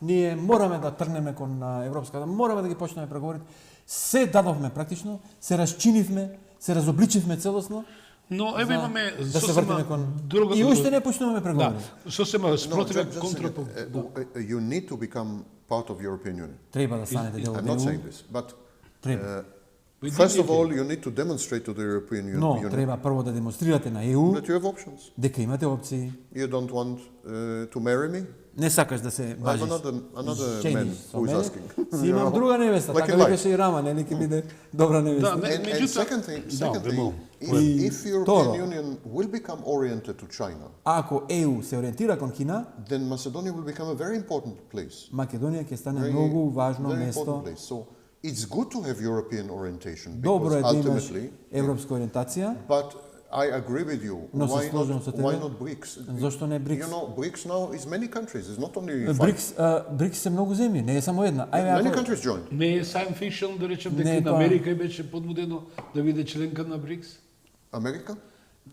ние мораме да тргнеме кон Европската, мораме да ги почнеме преговори. Се дадовме практично, се расчинивме, се разобличивме целосно. но еве имаме да се вртиме кон друга и уште не почнуваме преговори. Да, сосема спротивен just a контрапункт. second. You need to become part of European Union. Треба да станете дел од I'm not ЕУ. saying this, but Треба. first of all, you need to demonstrate to the European Но Union треба прво да демонстрирате на ЕУ that you have options. дека имате опции. You don't want to marry me? Не сакаш да се I have бажиш. another жениш man со who is мене. asking. Си имам друга невеста, Like така in life. викаше и Рама, нели ќе биде добра невеста. Да, And меѓутоа, second thing, да, if И European второ. Union will become oriented to China, Ако ЕУ се ориентира кон Кина, then Macedonia will become a very important place. Македонија ќе стане Very- многу важно very место. important place. So it's good to have European orientation Добро е because да имаш ultimately, европска ориентација. but I agree with you. Но се Why сложувам not, со тебе. why not BRICS? Зошто не БРИКС? You know, BRICS now is many countries. It's not only five. БРИКС се многу земји, не е само една. Ајде Many ако countries join. не е science fiction да речем Не дека е на тоа. Америка беше подбудено да биде членка на БРИКС. America?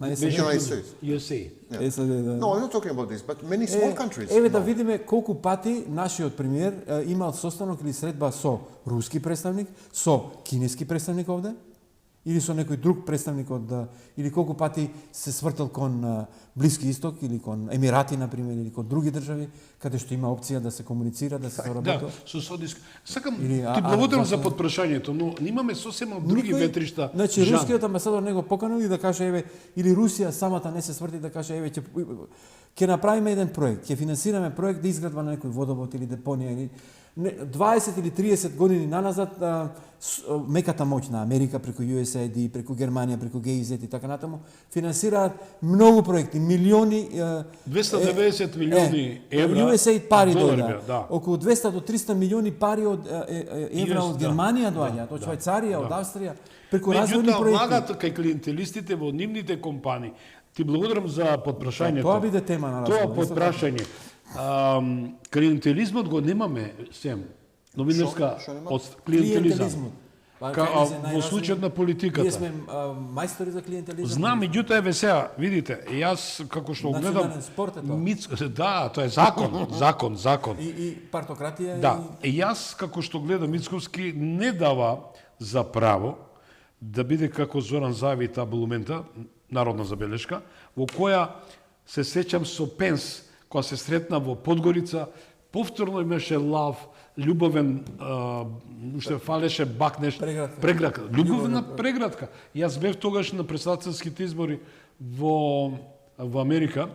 на Беше САД. United States. USA. САД, да. No, I'm not talking about this, but many small countries. Еве да now. видиме колку пати нашиот премиер имал состанок или средба со руски представник, со кинески представник овде. Или со некој друг представник од или колку пати се свртел кон Блиски Исток или кон Емирати на пример или кон други држави каде што има опција да се комуницира, да се соработува. Да, со Саудиска. Сакам Или, ти благодарам за подпрашањето, но имаме сосема други ветришта. Значи Жан. рускиот амбасадор него поканил и да каже еве или Русија самата не се сврти да каже еве ќе направиме еден проект, ќе финансираме проект да изградба на некој водовод или депонија или 20 или 30 години наназад меката моќ на Америка преку USAID, преку Германија, преку GIZ и така натаму финансираат многу проекти, милиони 290 милиони евра. USAID пари долари, дојдоа. да. Околу 200 до 300 милиони пари од евра од Германија доаѓаат, од да, Швајцарија, од Австрија, преку разни Меѓутоа, проекти. влагат кај клиентелистите во нивните компании. Ти благодарам за подпрашањето. Тоа биде тема на Тоа разговор. подпрашање. Клиентелизмот го немаме сем. Новинарска Шо нема? од клиентелизам. Па, Во случајот на политиката. Ние сме мајстори за клиентелизам. Знам, меѓутоа еве сега, видите, јас како што гледам Национален спорт е тоа. да, тоа е закон. И партократија Да, и јас како што гледам Мицковски не дава за право да биде како Зоран Заеви таа булумента, народна забелешка, во која се сеќам со Пенс, кога се сретна во Подгорица, повторно имаше лав, љубовен, уште фалеше бакнеш, преградка. Љубовна преградка. Јас бев тогаш на председателските избори во Америка.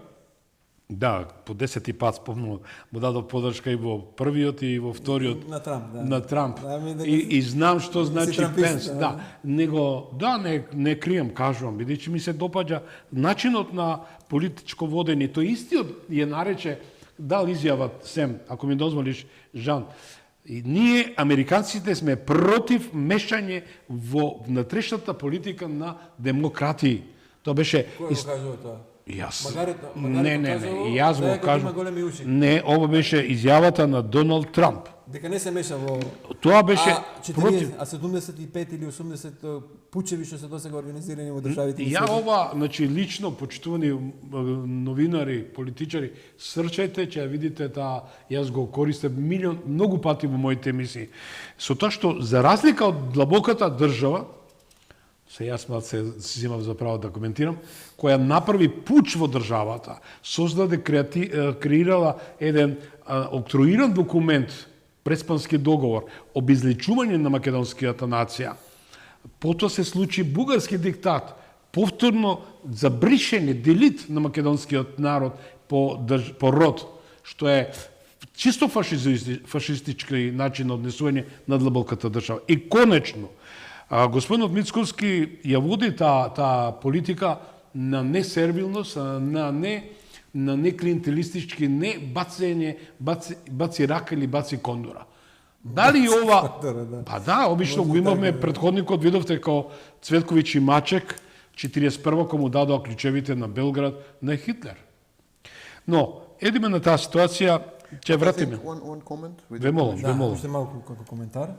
Да, по 10 пат спомнувам, му дадов подршка и во првиот и во вториот на Трамп, да. на Трамп. Да, И знам што значи трампист, Пенс, да. да. Него, да, не крием, кажувам, бидејќи ми се допаѓа начинот на политичко водење. Тој истиот ја нарече, дал изјава Сем, ако ми дозволиш, Жан. И ние, американците, сме против мешање во внатрешната политика на демократии. Тоа беше... Кој го кажува тоа? Јас. Магари Не, кажувал, јас да, го како кажам. има големи уши. Не, ова беше изјавата на Доналд Трамп. Дека не се меша во... Тоа беше 75 или 80 пучеви што се досега организирани во државите. Ја ова, значи лично почитувани новинари, политичари, срчајте че ја видите таа, јас го користам многу пати во моите емисии. Со тоа што за разлика од длабоката држава, се јас се зимав за право да коментирам, која направи пуч во државата, создаде креирала еден октруиран документ, Преспански договор, обезличување на македонскијата нација. Потоа се случи бугарски диктат, повторно за бришење, делит на македонскиот народ по род, што е чисто фашистички начин на однесување на длабоката држава. И конечно, господинот Мицковски ја води таа политика на несервилност, на не клиентелистички, не баци рака или баци кондора. Дали ова... Па да, обично го имавме предходникот, видовте како Цветковиќ и Мачек, 41-во кога му дадоа клучевите на Белград на Хитлер. Но, едиме на таа ситуација, ќе вратиме. One comment. Ве молам. Уште малку како коментар.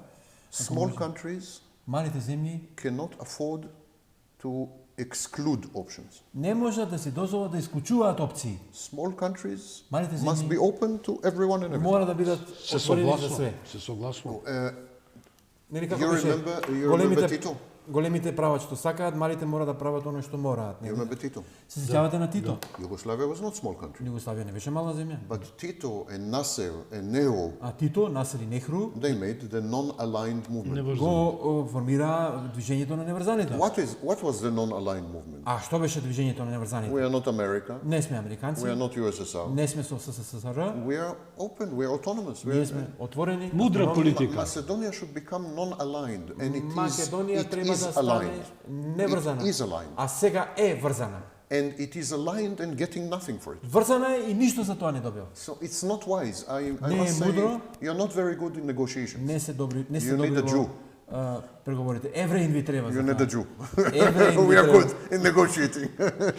Small countries Малите земји cannot afford to exclude options. не можат да се дозволат да исклучуваат опции. Small countries Малите must земји be open to everyone and everything. Мора да бидат Се отворени за согласувам. све. Се согласувам. Нели You како беше? you remember Tito? Големите прават што сакаат, малите мора да прават оно што мораат. You remember Tito? Се сеќавате на Тито? Yugoslavia was not small country. Југославија не беше мала земја. But Tito and Nasser and Nehru, А Тито, Насер и Нехру they made the non-aligned movement. го формира движењето на неврзаните. What was the non-aligned movement? А што беше движењето на неврзаните? We are not America. Не сме американци, We are not USSR. не сме со СССР, We are open. We are autonomous. ние сме отворени. Мудра автономни. политика. Macedonia should become non-aligned, and Македонија it треба да is стане aligned. неврзана. It is aligned. А сега е врзана. And it is aligned and getting nothing for it. Врзана е и ништо за тоа не добива. So it's not wise. I Не е must say, мудро. you're not very good in negotiations. Не се добри, не се You need добри a Jew. во преговорите. Евреин ви треба за You need тоа. a Jew. Евреин ви We are треба. good in negotiating.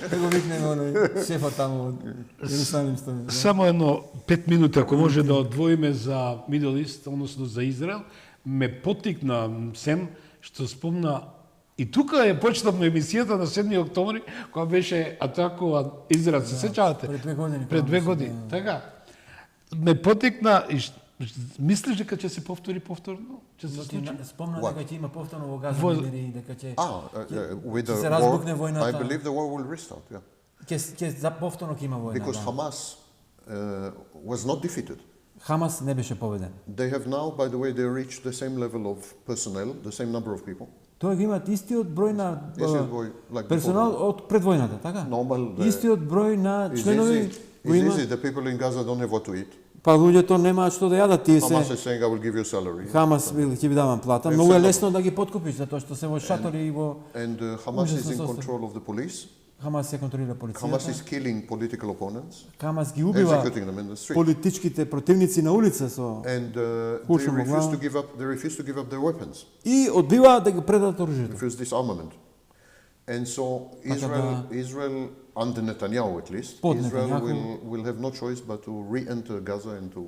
Да го викнеме оној шефа таму од Јерусалим што. Само едно 5 минути, ако може да одвоиме за Middle East, односно за Израел, ме потикна Сем, што спомна и тука ја почнавме емисијата на 7 октомври, кога беше атакува Израел, се сеќавате? Пред 2 години. Пред 2 години, така. Ме потикна и Мислиш дека ќе се повтори повторно? Ќе се случи? Спомна дека ќе има повторно во Газа, дека ќе With се the разбухне war, војната. I believe the war will restart, yeah. Ќе за повторно ќе има војна. Because Hamas was not defeated. Хамас не беше победен. They have now, by the way, they reached the same level of personnel, the same number of people. Тоа ги имаат истиот број на Истиот број, like персонал од пред војната, така? Normal, Истиот број на членови го It's има. easy. The people in Gaza don't have what to eat. Па луѓето немаат што да јадат, тие Hamas се is saying, I will give you salary. Хамас ќе ви давам плата. Многу е лесно да ги подкупиш затоа што се во шатори и во And Hamas is in Ужасно control of the police. Хамас ја контролира Hamas полицијата. is killing political opponents, Хамас ги убива executing them in the street. политичките противници на улица со And they Куршум refuse глава. to give up. They refuse to give up their weapons. и одбиваат да ги предадат оружјето. Refuse disarmament. And so Israel under Netanyahu at least, Под Israel Netanyahu. will have no choice but to re-enter Gaza and to.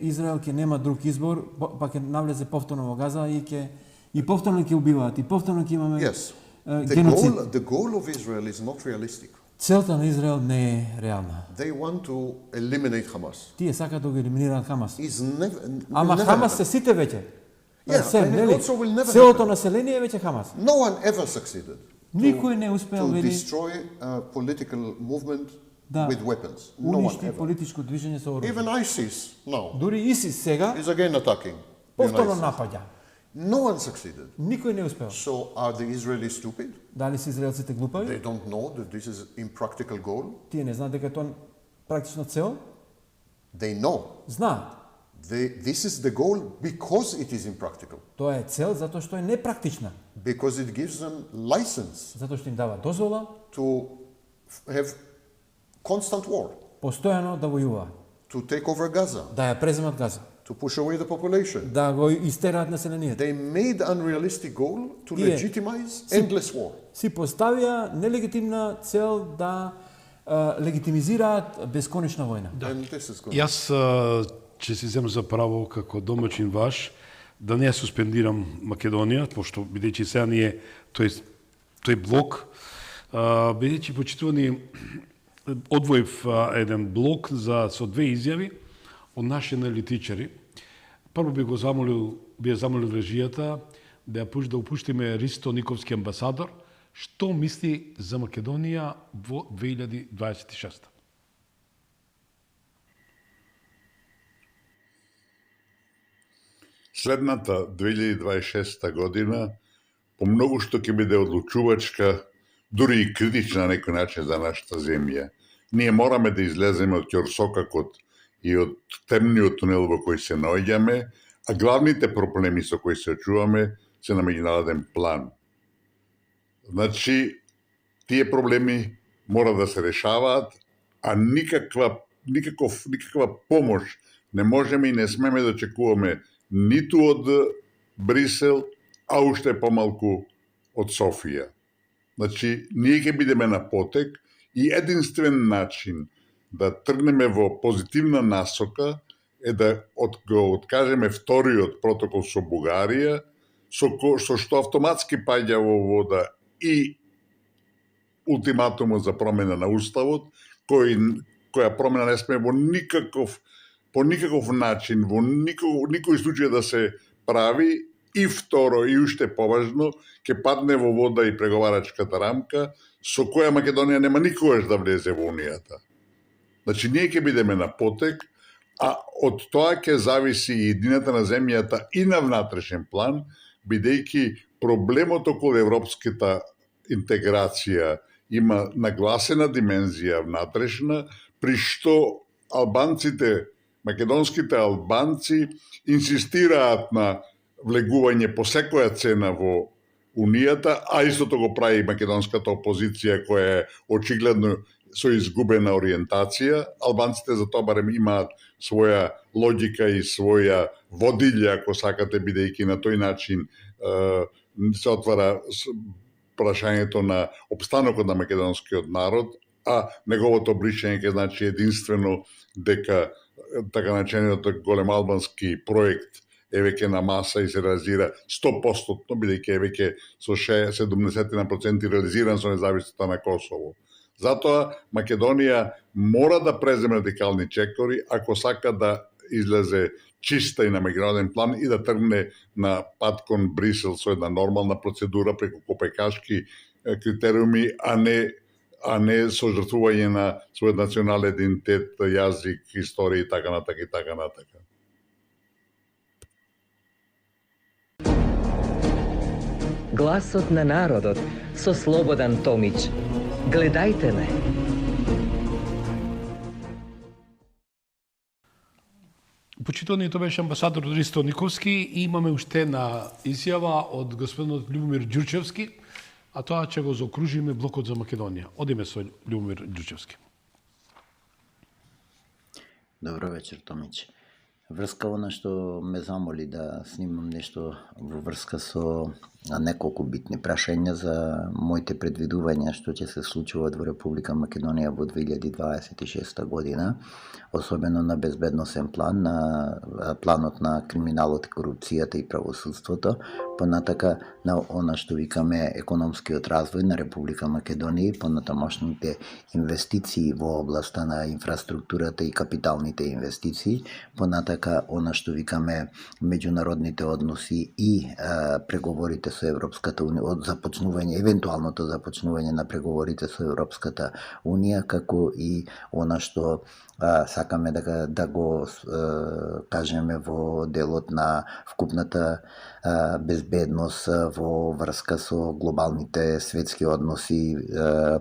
Израел ќе нема друг избор, па ќе навлезе повторно во Газа и повторно ќе убиваат и повторно ќе имаме Yes. геноцид. The goal of Israel is not realistic. Целта на Израел не е реална. They want to eliminate Hamas. Тие сакаат да го елиминираат Хамас. Is never. Ама will never Хамас happen. се сите веќе. Yeah, Се, and it нели? also will never Целото happen. население е веќе Хамас. No one ever succeeded Никој не успеал to вели destroy a political movement да with weapons. No one уништи ever. политичко движење со оружје. Even ISIS now Дури ИСИС сега is again attacking. повторно ISIS. напаѓа. No one succeeded. Никој не успеал. So are the Israelis stupid? Дали се израелците глупави? They don't know that this is impractical goal. Тие не знаат дека тоа практично цел? They know. Знаат. This is the goal because it is impractical. Тоа е цел затоа што е непрактична. Because it gives them license Затоа што им дава дозвола to have constant war, постојано да војуваат, to take over Gaza, да ја преземат Газа, to push away the population. да го истераат населението. They made unrealistic goal to Yeah. legitimize endless war. Си поставија нелегитимна цел да легитимизираат бесконечна војна. And this is good. Јас ќе си земам за право како домаќин ваш да не ја суспендирам Македонија, пошто бидејќи сега ние тој блок, бидејќи почитувани одвоив еден блок со две изјави од наши аналитичари. Прво би замолил режијата да ја упуштиме Ристо Никовски амбасадор, што мисли за Македонија во 2026. Следната 2026 година по многу што ќе биде одлучувачка, дури и критична на некој начин за нашата земја. Ние мораме да излеземе од ќорсокакот и од темниот тунел во кој се наоѓаме, а главните проблеми со кои се очуваме се на меѓународен план. Значи, тие проблеми мора да се решаваат, а никаква помош не можеме и не смеме да очекуваме ниту од Брисел, а уште помалку од Софија. Значи, ние ќе бидеме на потек и единствен начин да тргнеме во позитивна насока е да го откажеме вториот протокол со Бугарија, со што автоматски паѓа во вода и ултиматумот за промена на уставот, која промена не сме по никаков начин, во никој случај да се прави, и второ, и уште поважно, ќе падне во вода и преговарачката рамка, со која Македонија нема никогаш да влезе во Унијата. Значи, ние ќе бидеме на потек, а од тоа ќе зависи и едината на земјата и на внатрешен план, бидејќи проблемот околу европската интеграција има нагласена димензија внатрешна, при што албанците, македонските албанци инсистираат на влегување по секоја цена во Унијата, а истото го прави и македонската опозиција која е очигледно со изгубена ориентација. Албанците за тоа барем имаат своја логика и своја водилја, ако сакате, бидејќи на тој начин се отвара прашањето на опстанокот на македонскиот народ, а неговото бришање ќе значи единствено дека така начинениот голем албански проект е веќе на маса и се реализира 100%, бидејќи е веќе со 70% реализиран со независноста на Косово. Затоа Македонија мора да преземе радикални чекори ако сака да излезе чиста и на меѓународен план и да тргне на пат кон Брисел со една нормална процедура преку копекашки критериуми, а не со жртвување на својот национален идентитет, јазик, историја и така натака и така натака. Гласот на народот со Слободан Томич. Гледајте ме. Почитувани, тоа беше амбасадор Ристо Никовски и имаме уште една изјава од господинот Љубомир Ѓурчевски, а тоа ќе го заокружиме блокот за Македонија. Одиме со Љубомир Ѓурчевски. Добро вечер, Томич. Врска она што ме замоли да снимам нешто во врска со неколку битни прашања за моите предвидувања што ќе се случуваат во Република Македонија во 2026 година, особено на безбедносен план, на планот на криминалот, корупцијата и правосудството, понатака на она што викаме економскиот развој на Република Македонија и понатамошните инвестиции во областа на инфраструктурата и капиталните инвестиции, понатака она што викаме меѓународните односи и преговорите со Европската унија, од започнување, евентуалното започнување на преговорите со Европската унија, како и она што сакаме да го кажеме во делот на вкупната безбедност во врска со глобалните светски односи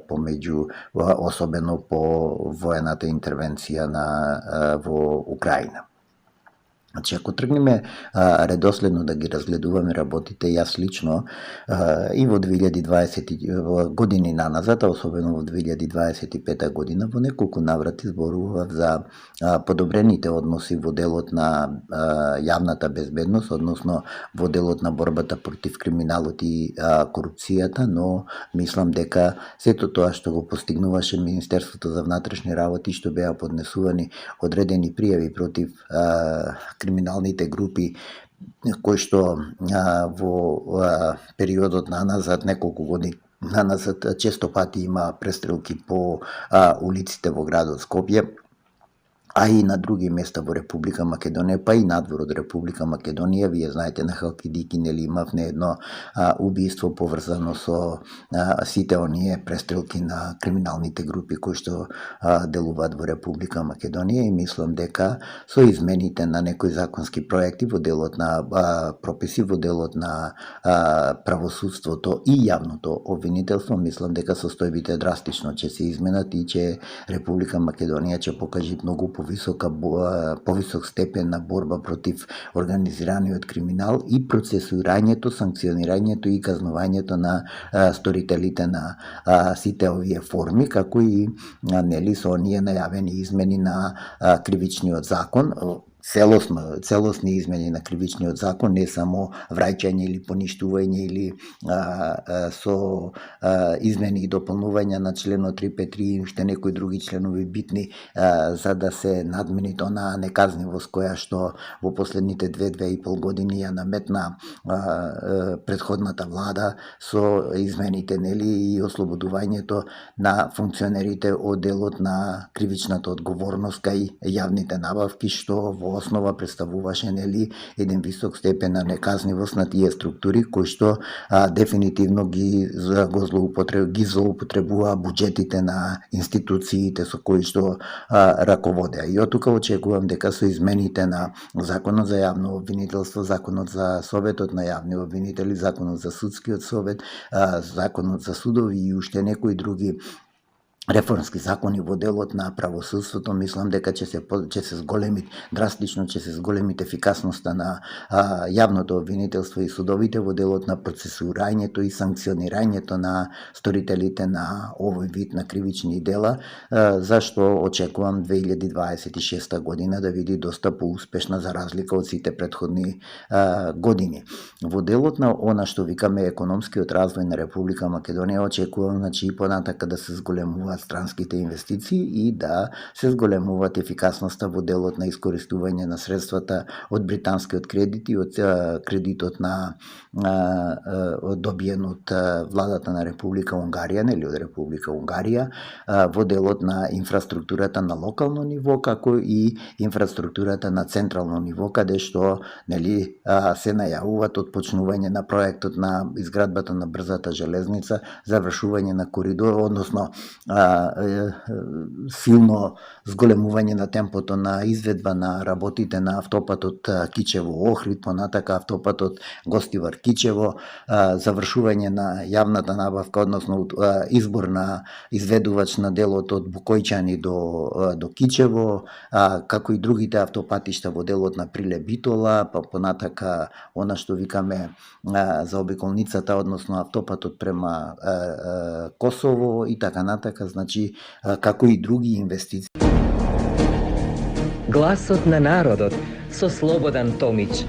помеѓу, особено по воената интервенција во Украина. Значи, ако тргнеме редоследно да ги разгледуваме работите, јас лично и во 2020 години наназад, особено во 2025 година, во неколку наврати зборував за подобрените односи во делот на јавната безбедност, односно во делот на борбата против криминалот и корупцијата, но мислам дека сето тоа што го постигнуваше Министерството за внатрешни работи, што беа поднесувани одредени пријави против криминалните групи кои што во периодот наназад, неколку години наназад, често пати има престрелки по улиците во градот Скопје, а и на други места во Република Македонија, па и надвор од Република Македонија. Вие знаете, на Халкидики нели имавме едно убиство поврзано со сите оние престрелки на криминалните групи кои што делуваат во Република Македонија, и мислам дека со измените на некои законски проекти во делот на прописи, во делот на правосудството и јавното обвинителство, мислам дека состојбите драстично ќе се изменат и ќе Република Македонија ќе покажи многу повисок степен на борба против организираниот криминал и процесуирањето, санкционирањето и казнувањето на сторителите на сите овие форми, како и нели со оние најавени измени на кривичниот закон. Целосни измени на кривичниот закон, не само враќање или поништување или со измени и дополнувања на членот 353 и уште некои други членови битни за да се надмени тонаа неказнивост која што во последните 2-2,5 години ја наметна претходната влада со измените нели и ослободувањето на функционерите од делот на кривичната одговорност кај јавните набавки, што во основа представуваше нели еден висок степен на неказнивост на тие структури кои што дефинитивно ги злоупотребува буџетите на институциите со кои што раководеа. И од тука очекувам дека со измените на Законот за јавно обвинителство, Законот за Советот на јавни обвинители, Законот за судскиот совет, Законот за судови и уште некои други реформски закони во делот на правосудството, мислам дека ќе се зголемит драстично, ќе се зголемит ефикасноста на јавното обвинителство и судовите во делот на процесуирањето и санкционирањето на сторителите на овој вид на кривични дела, зашто очекувам 2026 година да види доста поуспешна за разлика од сите претходни години. Во делот на она што викаме економскиот развој на Република Македонија, очекувам и понатака да се зголемуваат странските инвестиции и да се зголемуваат ефикасноста во делот на искористување на средствата од британскиот кредит и од кредитот на добиен од владата на Република Унгарија, нели од Република Унгарија, во делот на инфраструктурата на локално ниво, како и инфраструктурата на централно ниво, каде што нели се најавуваат отпочнување на проектот на изградбата на брзата железница, завршување на коридор, односно силно зголемување на темпото на изведба на работите на автопатот Кичево-Охрид, понатака автопатот Гостивар-Кичево, завршување на јавната набавка, односно избор на изведувач на делот од Букојчани до Кичево, како и другите автопатишта во делот на Приле-Битола, па понатака она што викаме за обиколницата, односно автопатот према Косово и така натака, значи како и други инвестиции. Гласот на народот со Слободан Томич.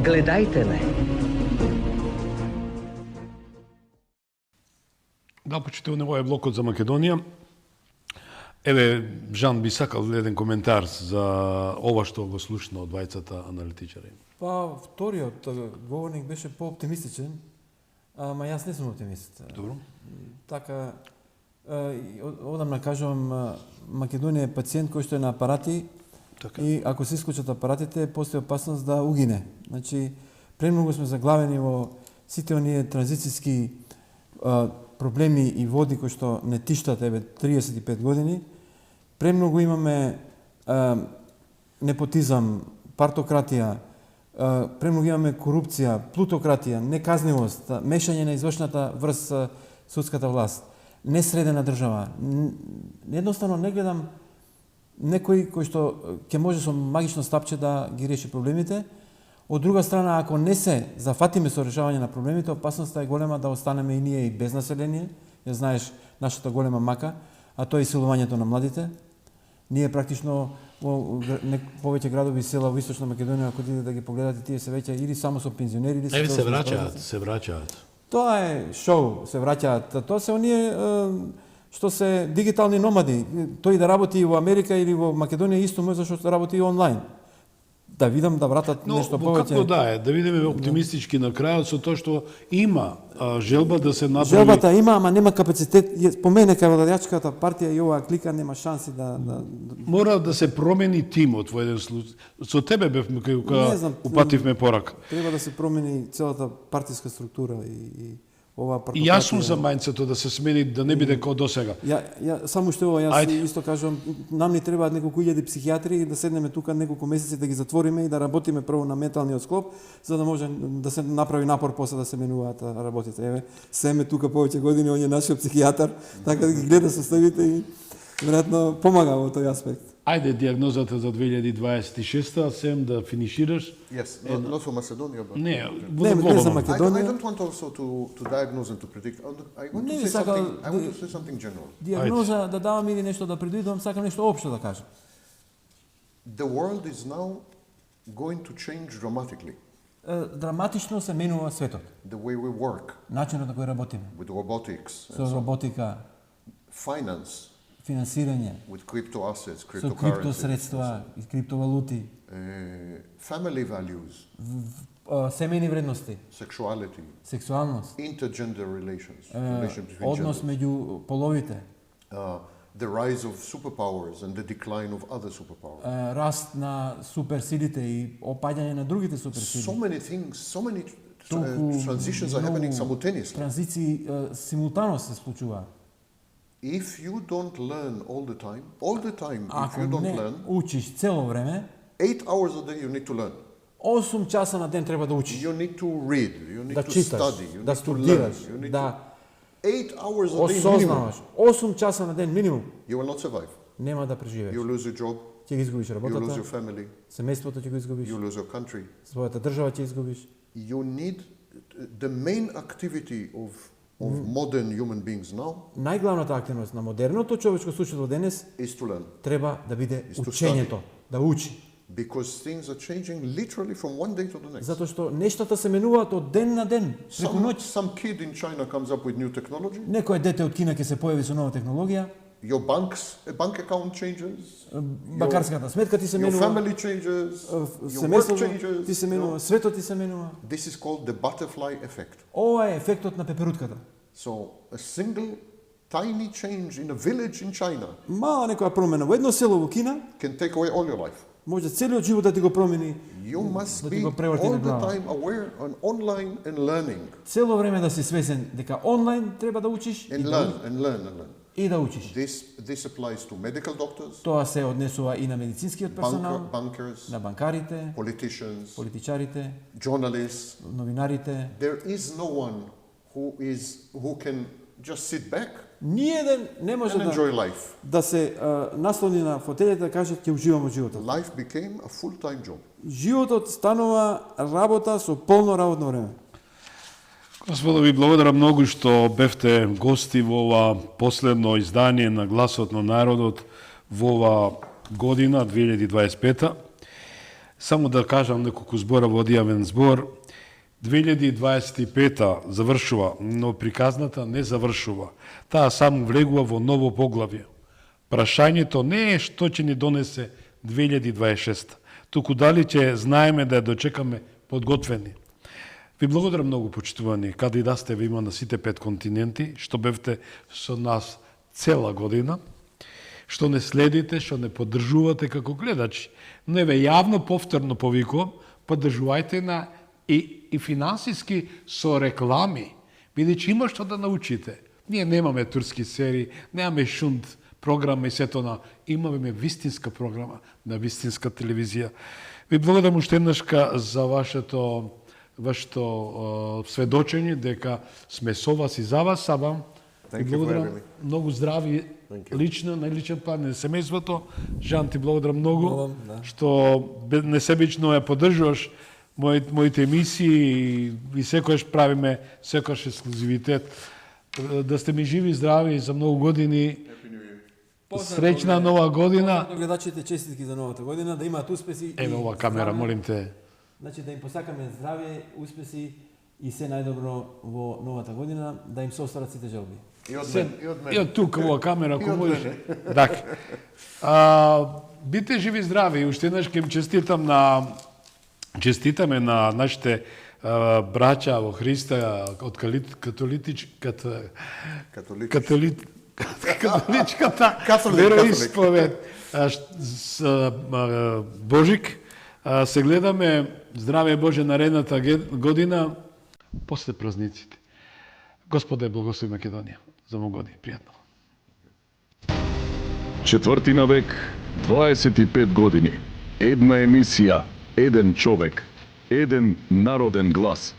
Гледајте ме. Да, почитуваме овој блокот за Македонија. Еве, Жан би сакал еден коментар за ова што го слушна од двајцата аналитичари. Па, вториот говорник беше по-оптимистичен, ама јас не сум оптимист. Добро. Така, одамна кажувам, Македонија е пациент кој што е на апарати, Така. и ако се исклучат апаратите, постои опасност да угине. Значи, премногу сме заглавени во сите оние транзицијски проблеми и води кои што не тиштат 35 години. Премногу имаме непотизам, партократија, премногу имаме корупција, плутократија, неказнивост, мешање на извршната врз судската власт, несредена држава. Едноставно не гледам некој кој што ќе може со магично стапче да ги реши проблемите. Од друга страна, ако не се зафатиме со решавање на проблемите, опасноста е голема да останеме и ние и без население. Ја знаеш нашата голема мака, а тоа е исилувањето на младите. Ние практично во повеќе градови и села во Источна Македонија, ако идете да ги погледате, тие се веќе или само со пензионери, или Еве се враќаат. Тоа е шоу, се враќаат. Тоа се оние што се дигитални номади. Тој да работи во Америка или во Македонија исто може зашто работи и онлайн. Да видам да вратат нешто повеќе. Како да е, да видиме оптимистички на крајот со тоа што има желба да се направи. Желбата има, ама нема капацитет. По мене кавадарјачката партија и оваа клика нема шанси да Мора да се промени тимот во еден случај. Со тебе бевме кога упативме порака. Треба да се промени целата партиска структура и ова И јас сум за мајнцето да се смени, да не биде како досега. Ја само што ова, јас исто кажувам, нам ни требаат неколку илјади психијатри и да седнеме тука неколку месеци да ги затвориме и да работиме прво на менталниот склоп, за да може да се направи напор после да се менуваат работите. Еве, Семе тука повеќе години, он е нашиот психијатар, така да ги гледа составите и веројатно помага во тој аспект. Ајде дијагнозата за 2026-та, Сем да финишираш. Yes, not for Macedonia, but... Не, Не за I Македонија. don't want also to diagnose and to predict. I want to say something general. Дијагноза да давам или нешто да предвидувам, сакам нешто општо да кажам. The world is now going to change dramatically. Драматично се менува светот. The way we work, Начинот на кој работиме. with robotics, Со роботика, finance, финансирање, with crypto assets, со cryptocurrency, криптосредства и криптовалути, family values, семејни вредности, sexuality, сексуалност, intergender relations between однос genders, меѓу половите, the rise of superpowers and the decline of other superpowers. раст на суперсилите и опаѓање на другите So суперсили. many things, so many Толку transitions are happening многу simultaneously. транзиции симултано се случуваат. If you don't learn all the time, if Ако you don't не learn, учиш цело време, 8 hours a day you need to learn. 8 часа на ден треба да учиш, You need to read, you need да to читаш, study, you да need to learn. студираш, You need да 8 hours a day minimum. осознаваш. 8 часа на ден минимум. You will not survive. Нема да преживееш. You lose your job, Ќе ги изгубиш you lose работата, your family, семејството ќе го изгубиш, you lose your country. својата држава ќе изгубиш. You need the main activity of modern human beings now Најглавната активност на модерното човечко суштество денес is to learn, треба да биде to учењето, да учи. because things are changing literally from one day to the next. Затоа што нештата се менуваат од ден на ден, преку ноќ. Some kid in China comes up with new technology, Некое дете од Кина ќе се појави со нова технологија, Your bank account changes. Банкарската сметка ти се Your менува. family changes. Your work Семејството changes. ти се менува, светот ти се менува. This is called the butterfly effect. Ова е ефектот на пеперутката. So a single tiny change in a village in China Мала некоја промена во едно село во Кина can take away all your life. може целиот живот да ти го промени. You must Да ти be го преврти all на the глава. time aware on online and learning. Цело време да си свесен дека онлайн треба да учиш And learn. и да учиш. This applies to medical doctors, Тоа се однесува и на медицинскиот персонал, bankers, на банкарите, politicians, политичарите, journalists. новинарите. There is no one who can just sit back Ниеден не може and enjoy life. да се наслони на фотелите да каже ќе уживам во животот. Life became a full-time job. Животот станува работа со полно работно време. Господа, ви благодарам многу што бевте гости во ова последно издание на Гласот на народот во ова година, 2025. Само да кажам неколку збора во одјавен збор. 2025 завршува, но приказната не завршува. Таа само влегува во ново поглавје. Прашањето не е што ќе ни донесе 2026, туку дали ќе знаеме да ја дочекаме подготвени. Ви благодарам многу, почитувани, каде и да сте, ви има на сите 5 континенти, што бевте со нас цела година, што не следите, што не поддржувате како гледачи. Но еве, јавно повторно повикувам, поддржувајте на и финансиски со реклами, бидејќи има што да научите. Ние немаме турски серии, немаме шунд програма и сето на, имаме вистинска програма на вистинска телевизија. Ви благодарам уште еднашка за вашето сведочење дека сме со вас и за вас, а вам ви благодарам многу здрави лично, на личен план на семејството. Жан, ти благодарам многу што несебично ја поддржуваш моите емисии и секојаш правиме секојаш ексклузивитет. Да сте ми живи и здрави за многу години. Среќна нова година. Поздрав до гледачите, честитки за новата година, да имаат успеси. Еве ова камера, молим те. Значи да им посакаме здравје, успеси и се најдобро во новата година, да им се остварат сите желби. И од тука ова камера, ако може. Така. Бите живи и здрави, уште еднаш ќе им честитаме на нашите браќа во Христа од католичката вероисповед Божик. Се гледаме, здраве Боже, наредната година после празниците. Господе, благослови Македонија за многу години. Пријатно. Четвртина век, 25 години. Една емисија, еден човек, еден народен глас.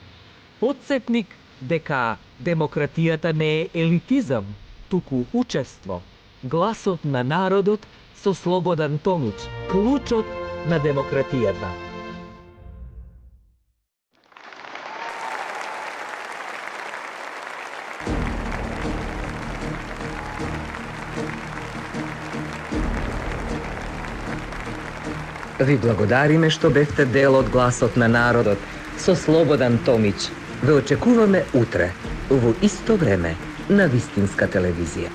Потсетник дека демократијата не е елитизам, туку учество. Гласот на народот со Слободан Томич, клучот на демократијата. Ви благодариме што бевте дел од Гласот на народот со Слободан Томич. Ве очекуваме утре, во исто време, на вистинска телевизија.